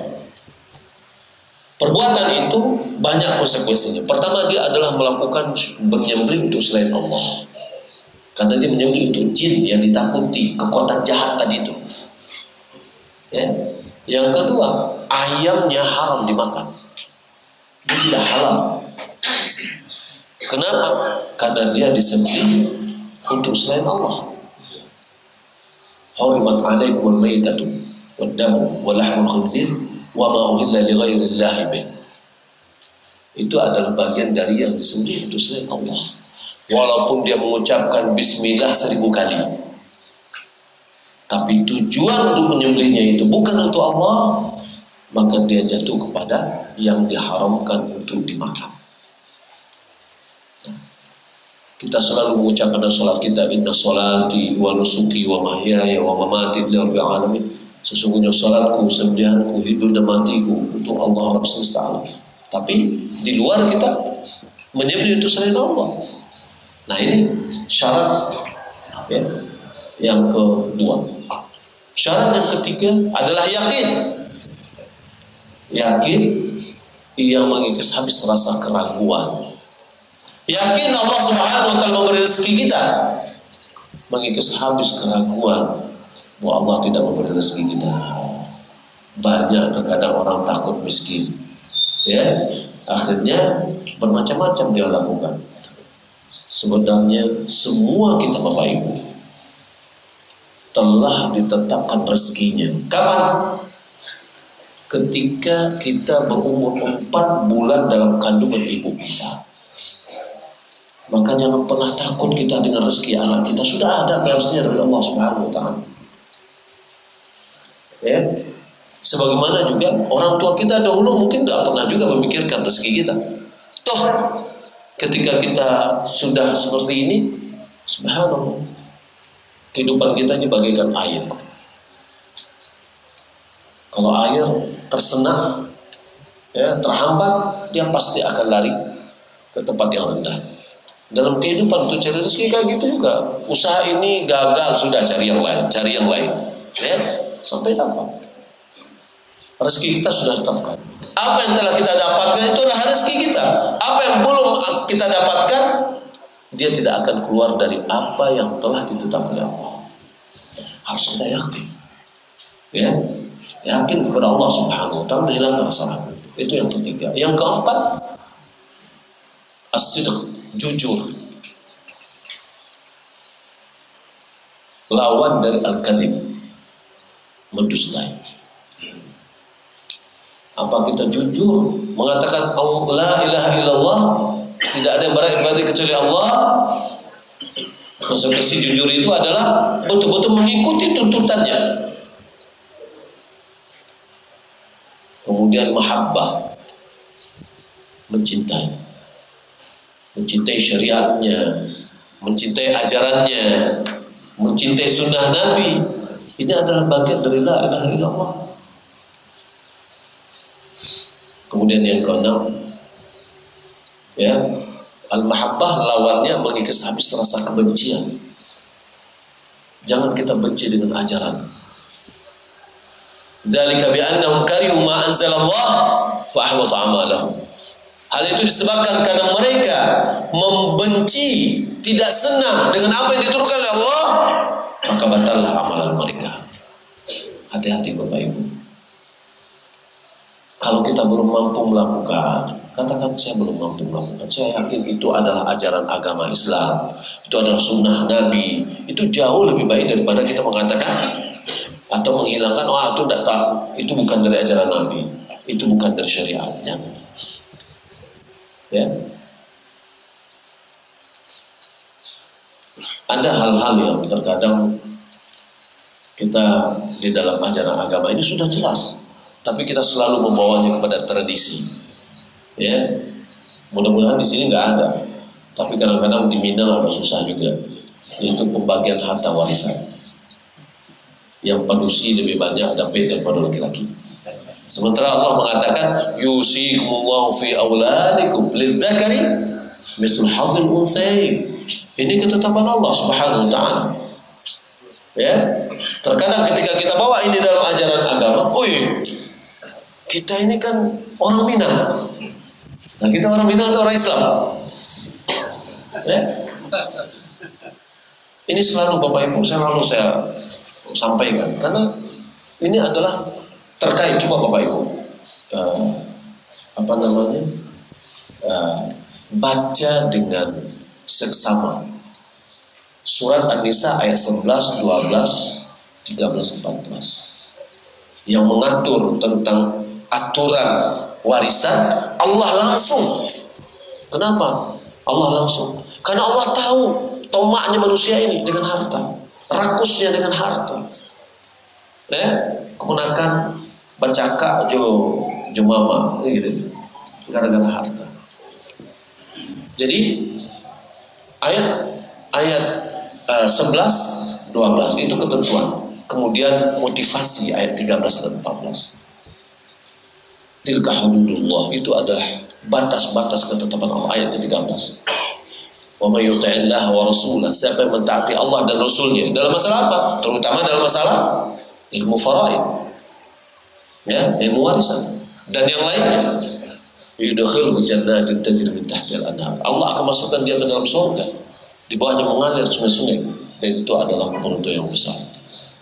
Perbuatan itu banyak konsekuensinya. Pertama, dia adalah melakukan menyembelih untuk selain Allah. Karena dia menyembelih untuk jin yang ditakuti, kekuatan jahat tadi itu. Ya. Yang kedua, ayamnya haram dimakan. Dia tidak halal. Kenapa? Karena dia disembelih untuk selain Allah. Hurimat alaikumul maitatu wad-damu wa lahmul khinzir wa ma uhilla li ghairillahi bih. Itu adalah bagian dari yang disembelih untuk selain Allah. Walaupun dia mengucapkan bismillah 1000 kali, tapi tujuan untuk menyembelihnya itu bukan untuk Allah, maka dia jatuh kepada yang diharamkan untuk dimakan. Kita selalu mengucapkan dalam salat kita, inna salati wa nusuki wa mahyaya wa mamati lillahi alamin. Sesungguhnya salatku, sembelihanku, hidup dan matiku untuk Allah Rabb semesta alam. Tapi di luar kita menyembelih itu selain Allah. Nah, ini syarat ya, yang kedua. Syarat yang ketiga adalah yakin. Yakin yang mengikis habis rasa keraguan. Yakin Allah Subhanahu wa taala memberi rezeki kita. Mengikis habis keraguan bahwa Allah tidak memberi rezeki kita. Banyak terkadang orang takut miskin. Ya, akhirnya bermacam-macam dia lakukan. Sebenarnya semua kita Bapak Ibu telah ditetapkan rezekinya. Kapan? Ketika kita berumur 4 bulan dalam kandungan ibu kita. Maka jangan pernah takut kita dengan rezeki anak kita. Sudah ada garisnya dari Allah Subhanahu wa taala. Ya. Sebagaimana juga orang tua kita dahulu mungkin tidak pernah juga memikirkan rezeki kita. Toh ketika kita sudah seperti ini, subhanallah, kehidupan kita ini bagaikan air. Kalau air tersenang, ya, terhambat, dia pasti akan lari ke tempat yang rendah. Dalam kehidupan untuk cari rezeki kayak gitu juga. Usaha ini gagal, sudah cari yang lain, ya, sampai dapat. Rezeki kita sudah tetapkan. Apa yang telah kita dapatkan itu adalah rezeki kita. Apa yang belum kita dapatkan, dia tidak akan keluar dari apa yang telah ditetapkan oleh Allah. Harus kita yakin, ya. Yakin kepada Allah Subhanahu wa taala, menghilangkan rasa ragu. Itu yang ketiga. Yang keempat, as-sidq, jujur. Lawan dari al-kadzib, mendustai. Apa kita jujur mengatakan la ilaha illallah, tidak ada yang beribadah kecuali Allah? Konsekuensi jujur itu adalah betul-betul mengikuti tuntutannya. Kemudian mahabbah, mencintai syariatnya, mencintai ajarannya, mencintai sunnah Nabi. Ini adalah bagian dari la ilaha illallah. Kemudian yang keenam, ya, al-mahabbah lawannya mengikis habis rasa kebencian. Jangan kita benci dengan ajaran. Dzalika bi annahum karihu ma anzalallah fa ahbata a'malahum. Hal itu disebabkan karena mereka membenci, tidak senang dengan apa yang diturunkan oleh Allah, maka batallah amalan mereka. Hati-hati Bapak Ibu. Kalau kita belum mampu melakukan, katakan saya belum mampu melakukan. Saya yakin itu adalah ajaran agama Islam, itu adalah sunnah Nabi. Itu jauh lebih baik daripada kita mengatakan atau menghilangkan, oh itu tidak tahu, itu bukan dari ajaran Nabi, itu bukan dari syariat. Jangan. Ya. Ada hal-hal yang terkadang kita di dalam ajaran agama ini sudah jelas, tapi kita selalu membawanya kepada tradisi. Ya, mudah-mudahan di sini nggak ada, tapi kadang-kadang di Minang agak susah juga, yaitu pembagian harta warisan. Yang padusi lebih banyak dapat daripada laki-laki. Sementara Allah mengatakan, yusikumullahu fi auladikum lidzakari mislu hadzil unthayain. Ini ketetapan Allah Subhanahu wa taala. Ya, terkadang ketika kita bawa ini dalam ajaran agama, kita ini kan orang Minang. Nah, kita orang Minang atau orang Islam? Ya? Ini selalu Bapak Ibu saya sampaikan, karena ini adalah terkait. Coba Bapak Ibu baca dengan seksama surat An-Nisa ayat 11, 12, 13, 14 yang mengatur tentang aturan warisan. Allah langsung. Kenapa? Allah langsung. Karena Allah tahu tomaknya manusia ini dengan harta, rakusnya dengan harta. Kemenakan bacaka jo mama gitu, gara-gara harta. Jadi ayat 11, 12 itu ketentuan. Kemudian motivasi ayat 13 dan 14. Tilka hududullah, itu adalah batas-batas ketetapan Allah, ayat 13. Wa may yuti'illah wa rasulah, siapa yang mentaati Allah dan Rasulnya dalam masalah apa? Terutama dalam masalah ilmu faraid, ya, ilmu warisan dan yang lainnya. Yudkhilhu jannatin tajri min tahtiha al-anhar. Allah akan masukkan dia ke dalam surga, di bawahnya mengalir sungai-sungai, dan itu adalah keberuntungan yang besar.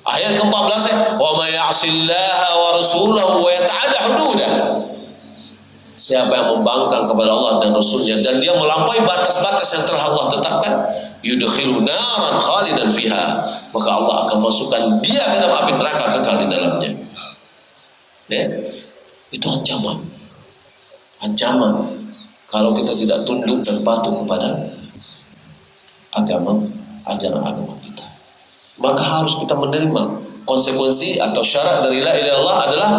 Ayat ke-14, wa may ya'sillaha wa rasulahu wa yata'adda hududah. Siapa yang membangkang kepada Allah dan Rasulnya dan dia melampaui batas-batas yang telah Allah tetapkan, yudkhilhu naran khalidan fiha, maka Allah akan masukkan dia ke dalam api neraka kekal di dalamnya. Itu ancaman kalau kita tidak tunduk dan patuh kepada ajaran agama kita. Maka harus kita menerima konsekuensi atau syarat dari la ilaha illallah adalah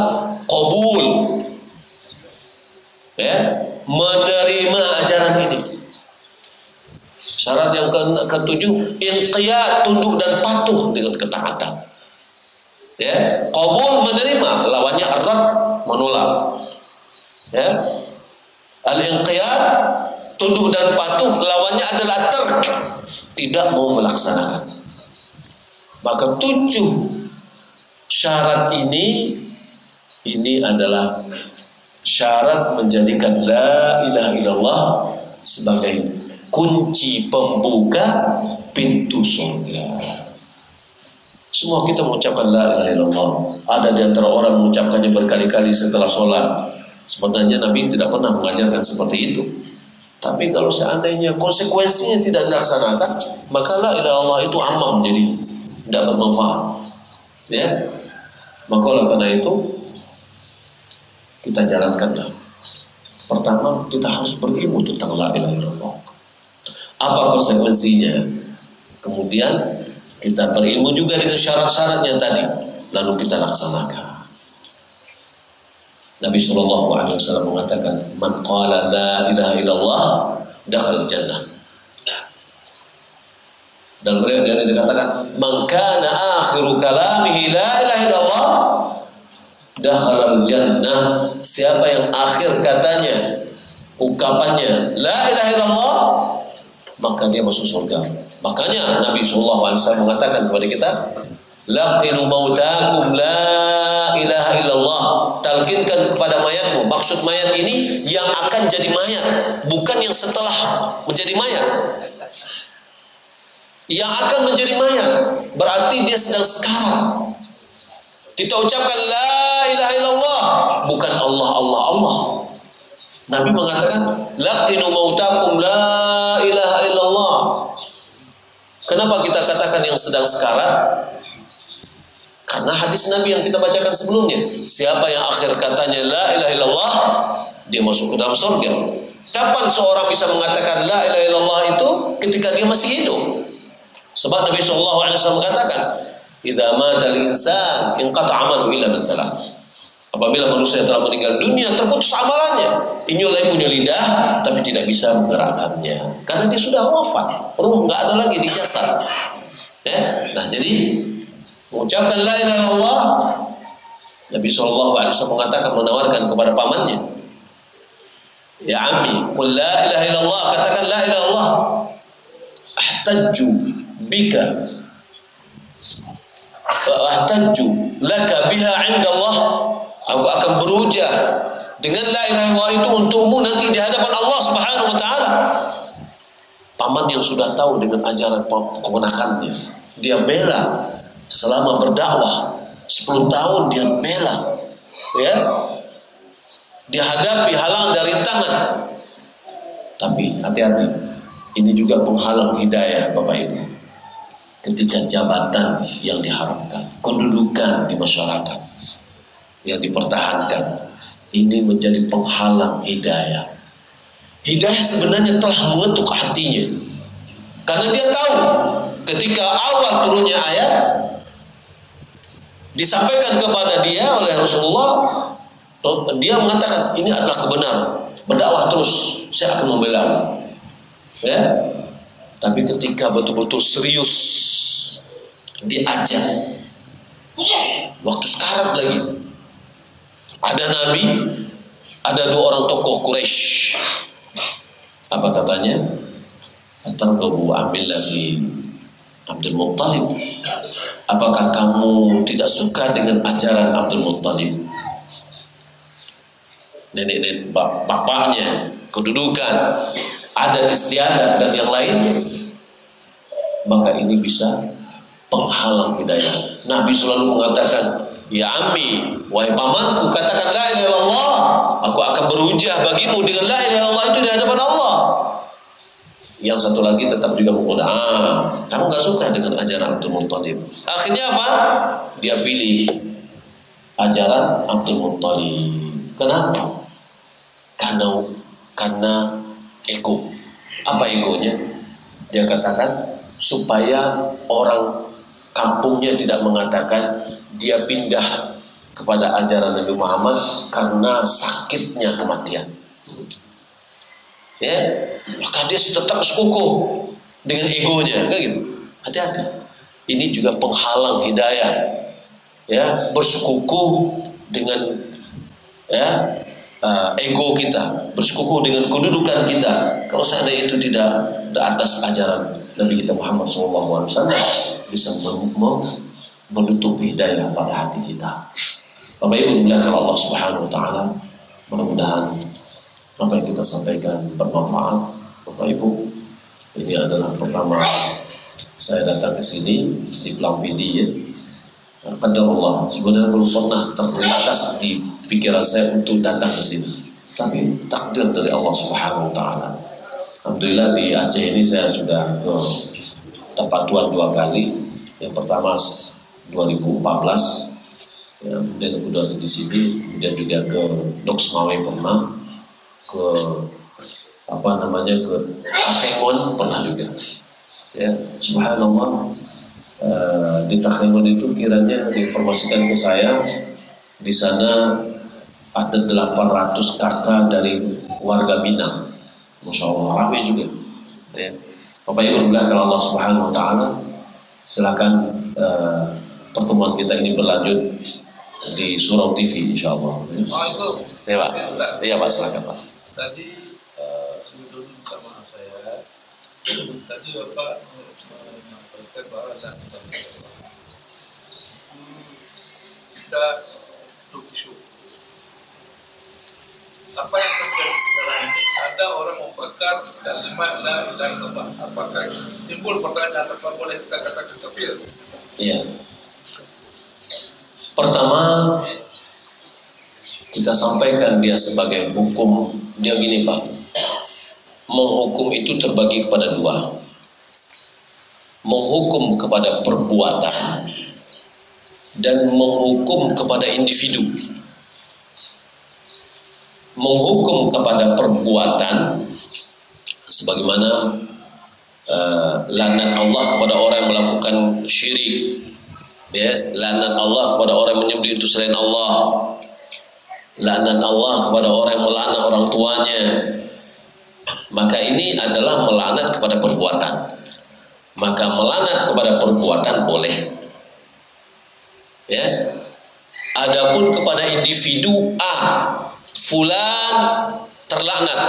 qabul, menerima ajaran ini. Syarat yang ketujuh, inqiyad, tunduk dan patuh dengan ketaatan. Qabul, menerima, lawannya ar-rad, menolak. Al-inqiyad, tunduk dan patuh, lawannya adalah tark, tidak mau melaksanakan. Maka 7 syarat ini adalah syarat menjadikan la ilaha illallah sebagai kunci pembuka pintu surga. Semua kita mengucapkan la ilaha illallah. Ada di antara orang mengucapkannya berkali-kali setelah sholat. Sebenarnya Nabi tidak pernah mengajarkan seperti itu. Tapi kalau seandainya konsekuensinya tidak dilaksanakan, maka la ilaha illallah itu amam, jadi tidak bermanfaat. Maka oleh karena itu kita jalankanlah. Pertama, kita harus berilmu tentang la ilaha illallah. Apa konsekuensinya? Kemudian kita berilmu juga dengan syarat-syaratnya tadi, lalu kita laksanakan. Nabi SAW mengatakan, man qala la ilaha illallah dakhala jannah. Dan beliau dikatakan, man kana akhiru kalamihi la ilaha illallah dakhala jannah. Siapa yang akhir katanya, ungkapannya la ilaha illallah, maka dia masuk surga. Makanya Nabi SAW mengatakan kepada kita, laqinu mautakum la ilaha illallah. Talkinkan kepada mayatmu. Maksud mayat ini yang akan jadi mayat, bukan yang setelah menjadi mayat. Yang akan menjadi mayat berarti dia sedang sekarang. Kita ucapkan la ilaha illallah, bukan Allah, Allah, Allah. Nabi mengatakan, laqinu mautakum la ilaha illallah. Kenapa kita katakan yang sedang sekarat? Karena hadis Nabi yang kita bacakan sebelumnya. Siapa yang akhir katanya la ilaha illallah, dia masuk ke dalam surga. Kapan seorang bisa mengatakan la ilaha illallah itu? Ketika dia masih hidup. Sebab Nabi SAW mengatakan, idza mata al-insan inqata'a amaluhu illa min thalath. Apabila manusia telah meninggal dunia, terputus amalannya. Inyulai punya lidah, tapi tidak bisa menggerakkannya. Karena dia sudah wafat. Ruh nggak ada lagi di jasad. Ya? Nah, jadi mengucapkan la ilaha illallah, Nabi SAW mengatakan, menawarkan kepada pamannya, ya ammi, qul la ilaha illallah, katakan la ilaha illallah, ahtajju bika, ahtajju laka biha inda Allah. Aku akan berhujah dengan la ilaha illallah itu untukmu nanti di hadapan Allah Subhanahu wa taala. Paman yang sudah tahu dengan ajaran keponakannya, dia bela selama berdakwah 10 tahun, dia bela, ya. Dia hadapi halang dari rintangan. Tapi hati-hati, ini juga penghalang hidayah Bapak Ibu. Ketika jabatan yang diharapkan, kedudukan di masyarakat yang dipertahankan, ini menjadi penghalang hidayah. Hidayah sebenarnya telah mengetuk hatinya, karena dia tahu ketika awal turunnya ayat disampaikan kepada dia oleh Rasulullah, dia mengatakan ini adalah kebenaran, berdakwah terus, saya akan membela. Ya, tapi ketika betul-betul serius diajak, waktu sekarat lagi, ada Nabi, ada 2 orang tokoh Quraisy. Apa katanya? Atarghabu an millati Abdul Muttalib. Apakah kamu tidak suka dengan ajaran Abdul Muttalib? Nenek-nenek bapaknya, kedudukan, adat istiadat dan yang lain, maka ini bisa penghalang hidayah. Nabi selalu mengatakan, ya ammi, wahai pamanku, katakan la ilaha illallah, aku akan berhujah bagimu dengan la ilaha illallah itu di hadapan Allah. Yang satu lagi tetap juga menggoda, kamu gak suka dengan ajaran Abdul Muttalib. Akhirnya apa? Dia pilih ajaran Abdul Muttalib. Kenapa? Karena ego. Apa egonya? Dia katakan supaya orang kampungnya tidak mengatakan dia pindah kepada ajaran Nabi Muhammad karena sakitnya kematian. Ya, maka dia tetap sekukuh dengan egonya, kan gitu. Hati-hati. Ini juga penghalang hidayah. Ya, bersekukuh dengan ego kita, bersekukuh dengan kedudukan kita. Kalau seandainya itu tidak di atas ajaran Nabi kita Muhammad SAW, bisa menutup hidayah pada hati kita. Bapak Ibu dimuliakan Allah Subhanahu Wa Taala, mudah-mudahan apa yang kita sampaikan bermanfaat. Bapak Ibu, ini adalah pertama saya datang ke sini di Pulang Pidi, ya. Qadarullah, sebenarnya belum pernah terlintas di pikiran saya untuk datang ke sini, tapi takdir dari Allah Subhanahu Wa Taala. Alhamdulillah di Aceh ini saya sudah ke tempat Tuhan 2 kali. Yang pertama 2014, ya, kemudian kedua di sini, kemudian juga ke Dok Semawe pernah, ke ke Takengon pernah juga. Ya, subhanallah, di Takengon itu kiranya diinformasikan ke saya, di sana ada 800 kakak dari warga Minang. Masya Allah, ramai juga. Ya. Bapak Ibu dimuliakan Allah Subhanahu Wa Taala, silakan pertemuan kita ini berlanjut di Surau TV, insya Allah. Ya Pak, iya Pak, silakan Pak. Tadi sebelum sama saya, tadi Bapak menyampaikan bahwa kita talkshow. Apa yang terjadi sekarang ini? Ada orang membakar kalimat la ilaha illallah. Apakah timbul pertanyaan, apa boleh kita katakan kafir? Iya. Pertama, kita sampaikan dia sebagai hukum. Dia gini Pak, menghukum itu terbagi kepada dua. Menghukum kepada perbuatan dan menghukum kepada individu. Menghukum kepada perbuatan sebagaimana laknat Allah kepada orang yang melakukan syirik, ya, laknat Allah kepada orang yang menyembelih itu selain Allah, laknat Allah kepada orang yang melaknat orang tuanya. Maka ini adalah melaknat kepada perbuatan. Maka melaknat kepada perbuatan boleh, ya. Adapun kepada individu A, fulan terlaknat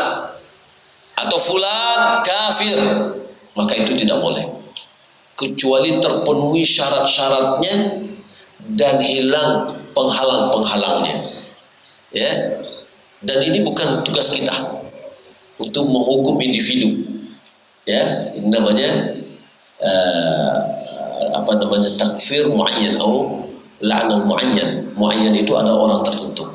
atau fulan kafir, maka itu tidak boleh kecuali terpenuhi syarat-syaratnya dan hilang penghalang-penghalangnya, ya. Dan ini bukan tugas kita untuk menghukum individu, ya. Ini namanya takfir muayyan atau la'nah muayyan. Muayyan itu ada orang tertentu.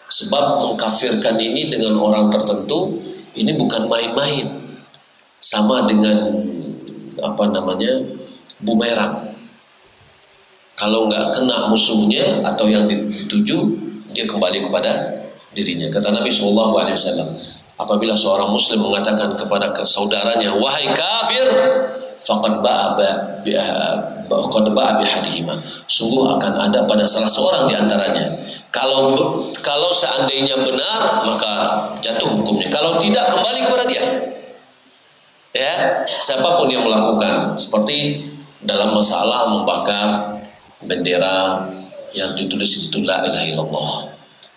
Sebab mengkafirkan ini dengan orang tertentu ini bukan main-main. Sama dengan bumerang. Kalau nggak kena musuhnya atau yang dituju, dia kembali kepada dirinya. Kata Nabi SAW, apabila seorang muslim mengatakan kepada saudaranya, wahai kafir, faqad ba'a bihadihima, sungguh akan ada pada salah seorang di antaranya. Kalau seandainya benar, maka jatuh hukumnya. Kalau tidak, kembali kepada dia. Ya, siapapun yang melakukan seperti dalam masalah membakar bendera yang ditulis itu la ilaha illallah.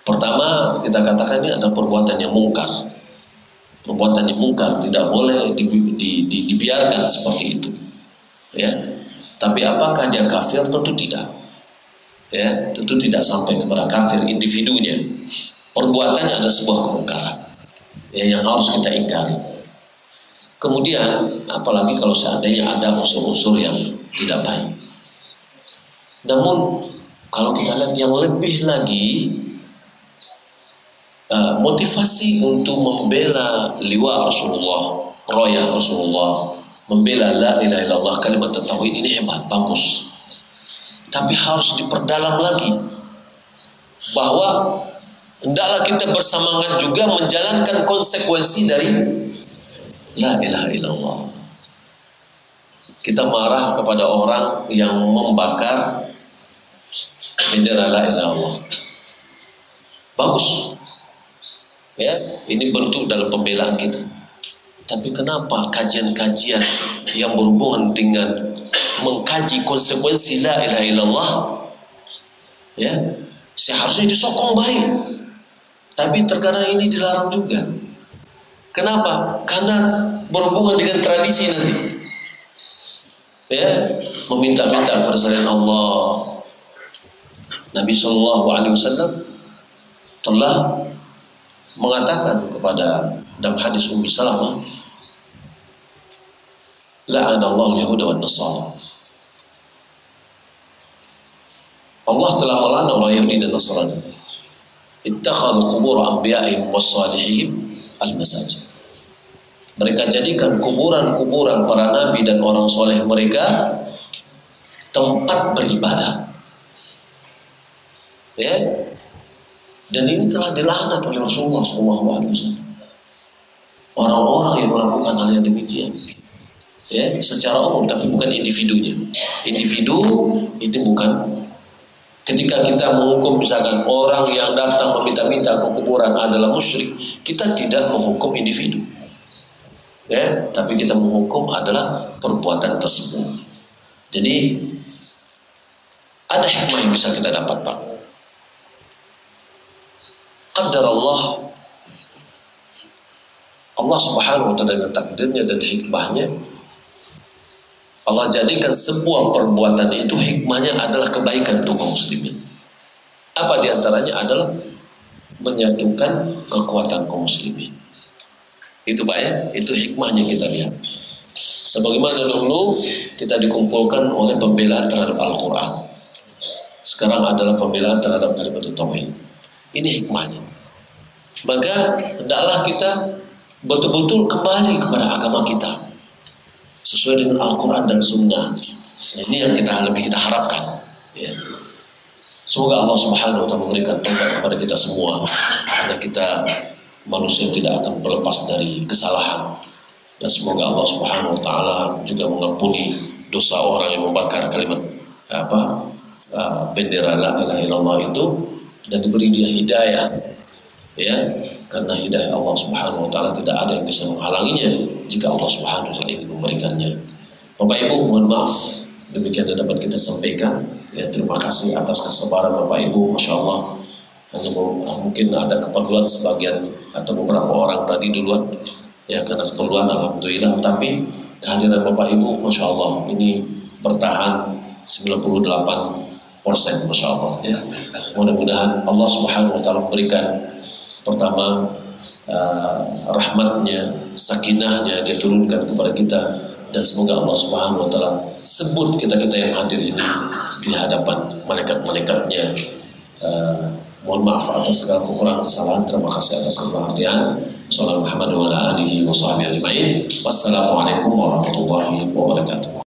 Pertama, kita katakan ini adalah perbuatan yang mungkar. Perbuatan yang mungkar tidak boleh dibiarkan seperti itu, ya. Tapi apakah dia kafir? Tentu tidak, ya. Tentu tidak sampai kepada kafir individunya. Perbuatannya adalah sebuah kemungkaran, ya, yang harus kita ingkari. Kemudian apalagi kalau seandainya ada unsur-unsur yang tidak baik. Namun kalau kita lihat yang lebih lagi, motivasi untuk membela liwa Rasulullah, roya Rasulullah, membela la ilaha illallah, kalimat tauhid ini hebat, bagus. Tapi harus diperdalam lagi bahwa hendaklah kita bersemangat juga menjalankan konsekuensi dari la ilaha illallah. Kita marah kepada orang yang membakar bendera la ilaha illallah, bagus, ya, ini bentuk dalam pembelaan kita. Tapi kenapa kajian-kajian yang berhubungan dengan mengkaji konsekuensi la ilaha illallah, ya, seharusnya disokong baik, tapi terkadang ini dilarang juga. Kenapa? Karena berhubungan dengan tradisi nanti, ya, meminta-minta kepada selain Allah. Nabi SAW telah mengatakan kepada dalam hadis Ummi Salamah, la'anallahu al-yahuda wan nasara. Allah telah melaknat orang Yahudi dan Nasrani. Ittakhadhu qubur anbiya'ihim was-salihihim al-masajid. Mereka jadikan kuburan-kuburan para nabi dan orang soleh mereka tempat beribadah, ya. Dan ini telah dilaknat oleh Rasulullah SAW. Orang-orang yang melakukan hal yang demikian, ya, secara umum, tapi bukan individunya. Individu itu bukan. Ketika kita menghukum misalkan orang yang datang meminta-minta ke kuburan adalah musyrik, kita tidak menghukum individu, ya, tapi kita menghukum adalah perbuatan tersebut. Jadi ada hikmah yang bisa kita dapat, Pak. Qadar Allah Subhanahu wa ta'ala dengan takdirnya dan hikmahnya, Allah jadikan sebuah perbuatan itu hikmahnya adalah kebaikan untuk kaum muslimin. Apa diantaranya adalah menyatukan kekuatan kaum muslimin. Itu Pak, ya, itu hikmahnya kita lihat. Sebagaimana dulu kita dikumpulkan oleh pembelaan terhadap Al-Quran. sekarang adalah pembelaan terhadap kalimat tauhid. Ini hikmahnya. Maka hendaklah kita betul-betul kembali kepada agama kita sesuai dengan Al-Quran dan Sunnah. Ini yang lebih kita harapkan. Ya. Semoga Allah Subhanahu wa Ta'ala memberikan taufik kepada kita semua, karena kita manusia tidak akan berlepas dari kesalahan. Dan semoga Allah Subhanahu wa Ta'ala juga mengampuni dosa orang yang membakar kalimat bendera la ilaha illallah itu, dan diberi dia hidayah, ya, karena hidayah Allah Subhanahu wa Ta'ala tidak ada yang bisa menghalanginya jika Allah Subhanahu wa Ta'ala ingin memberikannya. Bapak Ibu, mohon maaf, demikian yang dapat kita sampaikan. Ya, terima kasih atas kesabaran Bapak Ibu, Masya Allah. Hanya mungkin ada keperluan sebagian atau beberapa orang tadi duluan, ya, karena keperluan alhamdulillah, tapi kehadiran Bapak Ibu, Masya Allah, ini bertahan 98%, Masya Allah, ya. Mudah-mudahan Allah Subhanahu wa Ta'ala memberikan pertama rahmatnya, sakinahnya dia turunkan kepada kita, dan semoga Allah Subhanahu wa Ta'ala sebut kita-kita yang hadir ini di hadapan malaikat-malaikatnya. Mohon maaf atas segala kekurangan kesalahan. Terima kasih atas perhatian. Wassalamualaikum warahmatullahi wabarakatuh.